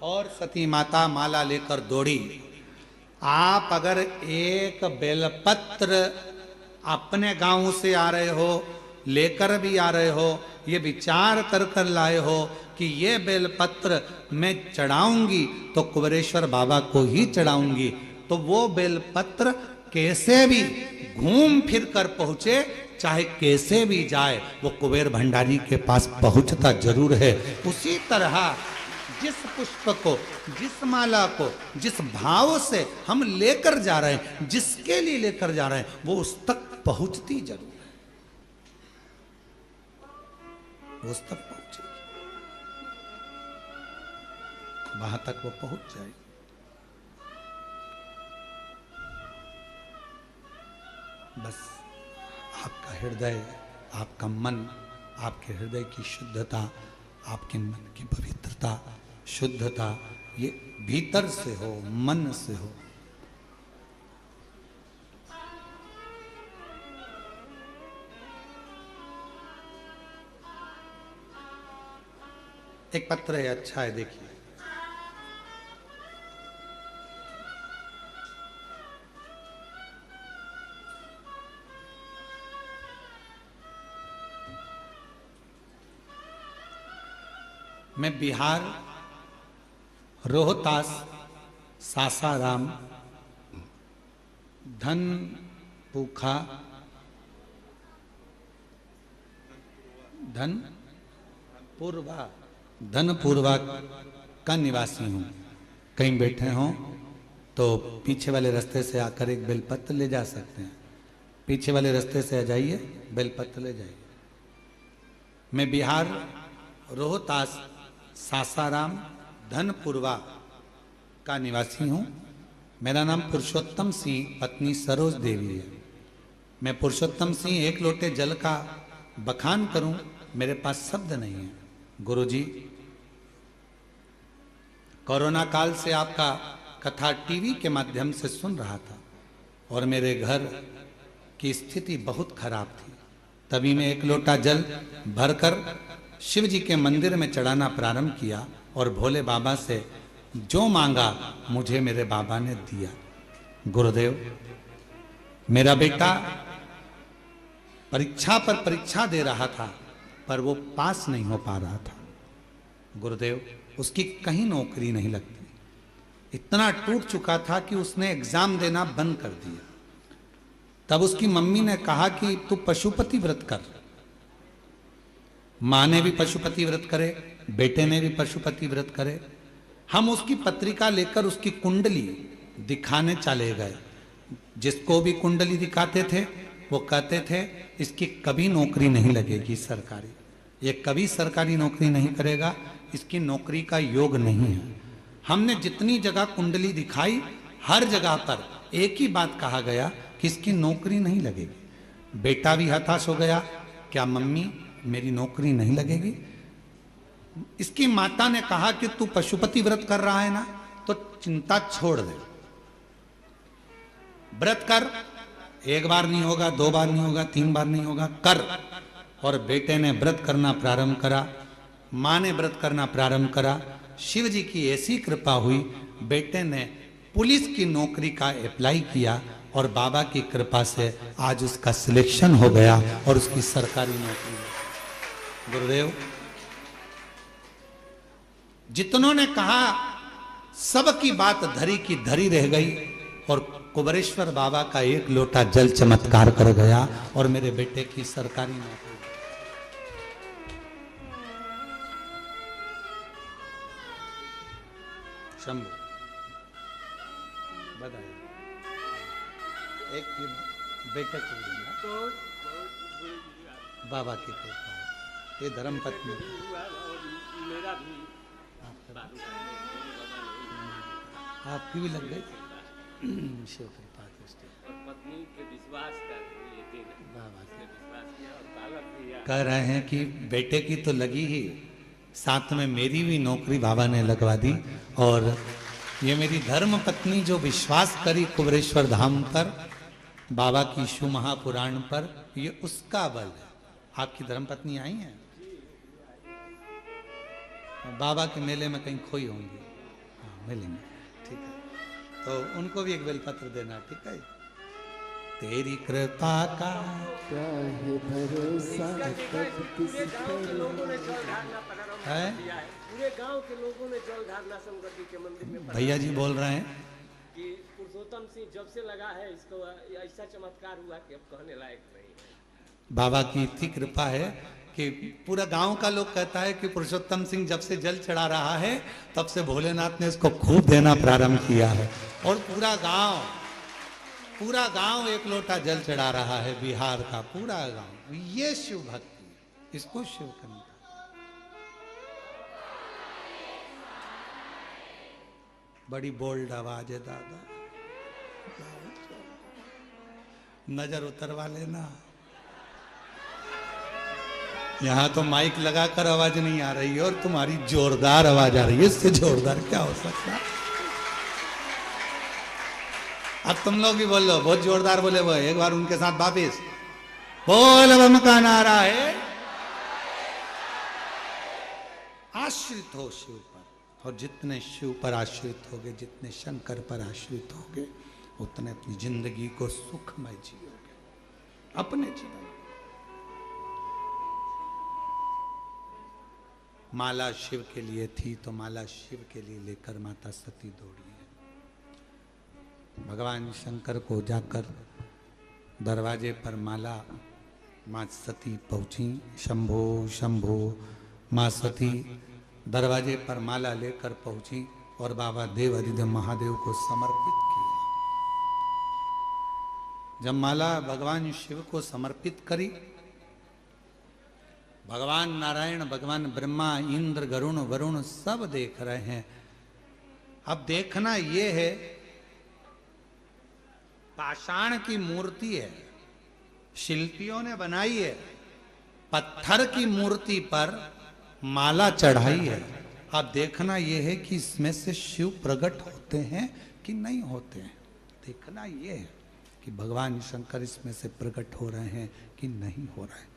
और सती माता माला लेकर दौड़ी। आप अगर एक बेलपत्र अपने गांव से आ रहे हो, लेकर भी आ रहे हो, ये विचार कर कर लाए हो कि ये बेलपत्र मैं चढ़ाऊंगी तो कुबेरेश्वर बाबा को ही चढ़ाऊंगी, तो वो बेलपत्र कैसे भी घूम फिर कर पहुंचे, चाहे कैसे भी जाए, वो कुबेर भंडारी के पास पहुंचता जरूर है। उसी तरह जिस पुष्प को, जिस माला को, जिस भाव से हम लेकर जा रहे हैं, जिसके लिए लेकर जा रहे हैं, वो उस तक पहुंचती जरूर है, वो उस तक पहुंचेगी, वहां तक वो पहुंच जाएगी। बस आपका हृदय, आपका मन, आपके हृदय की शुद्धता, आपके मन की पवित्रता, शुद्धता, ये भीतर से हो, मन से हो। एक पत्र है, अच्छा है, देखिए। मैं बिहार, रोहतास, सासाराम, धन पूखा धनपूर्वा का निवासी हूँ। कहीं बैठे हों तो पीछे वाले रास्ते से आकर एक बेलपत्र ले जा सकते हैं। पीछे वाले रास्ते से आ जाइए, बेलपत्र ले जाइए। मैं बिहार रोहतास सासाराम धनपूर्वा का निवासी हूँ। मेरा नाम पुरुषोत्तम सिंह, पत्नी सरोज देवी है। मैं पुरुषोत्तम सिंह एक लोटे जल का बखान करूं, मेरे पास शब्द नहीं है। गुरुजी, कोरोना काल से आपका कथा टीवी के माध्यम से सुन रहा था और मेरे घर की स्थिति बहुत खराब थी। तभी मैं एक लोटा जल भरकर शिव जी के मंदिर में चढ़ाना प्रारंभ किया और भोले बाबा से जो मांगा मुझे मेरे बाबा ने दिया। गुरुदेव, मेरा बेटा परीक्षा पर परीक्षा दे रहा था पर वो पास नहीं हो पा रहा था। गुरुदेव, उसकी कहीं नौकरी नहीं लगती। इतना टूट चुका था कि उसने एग्जाम देना बंद कर दिया। तब उसकी मम्मी ने कहा कि तू पशुपति व्रत कर। मां ने भी पशुपति व्रत करे, बेटे ने भी पशुपति व्रत करे। हम उसकी पत्रिका लेकर उसकी कुंडली दिखाने चले गए। जिसको भी कुंडली दिखाते थे वो कहते थे इसकी कभी नौकरी नहीं लगेगी सरकारी, ये कभी सरकारी नौकरी नहीं करेगा, इसकी नौकरी का योग नहीं है। हमने जितनी जगह कुंडली दिखाई हर जगह पर एक ही बात कहा गया कि इसकी नौकरी नहीं लगेगी। बेटा भी हताश हो गया, क्या मम्मी मेरी नौकरी नहीं लगेगी? इसकी माता ने कहा कि तू पशुपति व्रत कर रहा है ना, तो चिंता छोड़ दे, व्रत कर। एक बार नहीं होगा, दो बार नहीं होगा, तीन बार नहीं होगा, कर। और बेटे ने व्रत करना प्रारंभ करा, मां ने व्रत करना प्रारंभ करा। शिव जी की ऐसी कृपा हुई, बेटे ने पुलिस की नौकरी का अप्लाई किया और बाबा की कृपा से आज उसका सिलेक्शन हो गया और उसकी सरकारी नौकरी। गुरुदेव, जितनों ने कहा सबकी बात धरी की धरी रह गई और कुबरेश्वर बाबा का एक लोटा जल चमत्कार कर गया और मेरे बेटे की सरकारी नौकरी। शंभु बताइए, एक बेटे को देना बाबा की कृपा है। ये धर्म पत्नी मेरा भी आपकी भी लग गई शिव कृपा दृष्टि। पत्नी के विश्वास का ये दिन बाबा के विश्वास किया और बालक भी कह रहे हैं कि बेटे की तो लगी ही, साथ में मेरी भी नौकरी बाबा ने लगवा दी। और ये मेरी धर्म पत्नी जो विश्वास करी कुबरेश्वर धाम पर, बाबा की शिव महापुराण पर, ये उसका बल है। आपकी धर्म पत्नी आई हैं? बाबा के मेले में कहीं खोई होंगी, हाँ मिलेंगे, ठीक है। तो उनको भी एक बेलपत्र देना, ठीक है। तेरी कृपा का क्या है भरोसा कब किस है। पूरे गांव के लोगों ने जल ढारना शंकर के मंदिर में भैया जी बोल रहे हैं कि पुरुषोत्तम सिंह जब से लगा है इसको ऐसा चमत्कार हुआ कि अब कहने लायक नहीं है। बाबा की इतनी कृपा है कि पूरा गांव का लोग कहता है कि पुरुषोत्तम सिंह जब से जल चढ़ा रहा है तब से भोलेनाथ ने इसको खूब देना प्रारंभ किया है और पूरा गांव एक लोटा जल चढ़ा रहा है। बिहार का पूरा गांव, ये शिव भक्ति, इसको शिव करना। बड़ी बोल्ड आवाज है दादा, नजर उतरवा लेना। यहां तो माइक लगाकर आवाज नहीं आ रही है और तुम्हारी जोरदार आवाज आ रही है, इससे जोरदार क्या हो सकता है? अब तुम लोग भी बोल लो, बहुत जोरदार बोले वो, एक बार उनके साथ वापिस बोल बम का नारा है। आश्रित हो शिव पर, और जितने शिव पर आश्रित होगे, जितने शंकर पर आश्रित होगे, उतने अपनी जिंदगी को सुखमय जियोगे अपने जीवन। माला शिव के लिए थी तो माला शिव के लिए लेकर माता सती दौड़ी है। भगवान शंकर को जाकर दरवाजे पर माला माँ सती पहुंची। शंभो शंभो। माँ सती दरवाजे पर माला लेकर पहुंची और बाबा देव अधिदेव महादेव को समर्पित किया। जब माला भगवान शिव को समर्पित करी, भगवान नारायण, भगवान ब्रह्मा, इंद्र, गरुण, वरुण सब देख रहे हैं। अब देखना यह है, पाषाण की मूर्ति है, शिल्पियों ने बनाई है, पत्थर की मूर्ति पर माला चढ़ाई है। अब देखना यह है कि इसमें से शिव प्रकट होते हैं कि नहीं होते हैं। देखना यह है कि भगवान शंकर इसमें से प्रकट हो रहे हैं कि नहीं हो रहे हैं।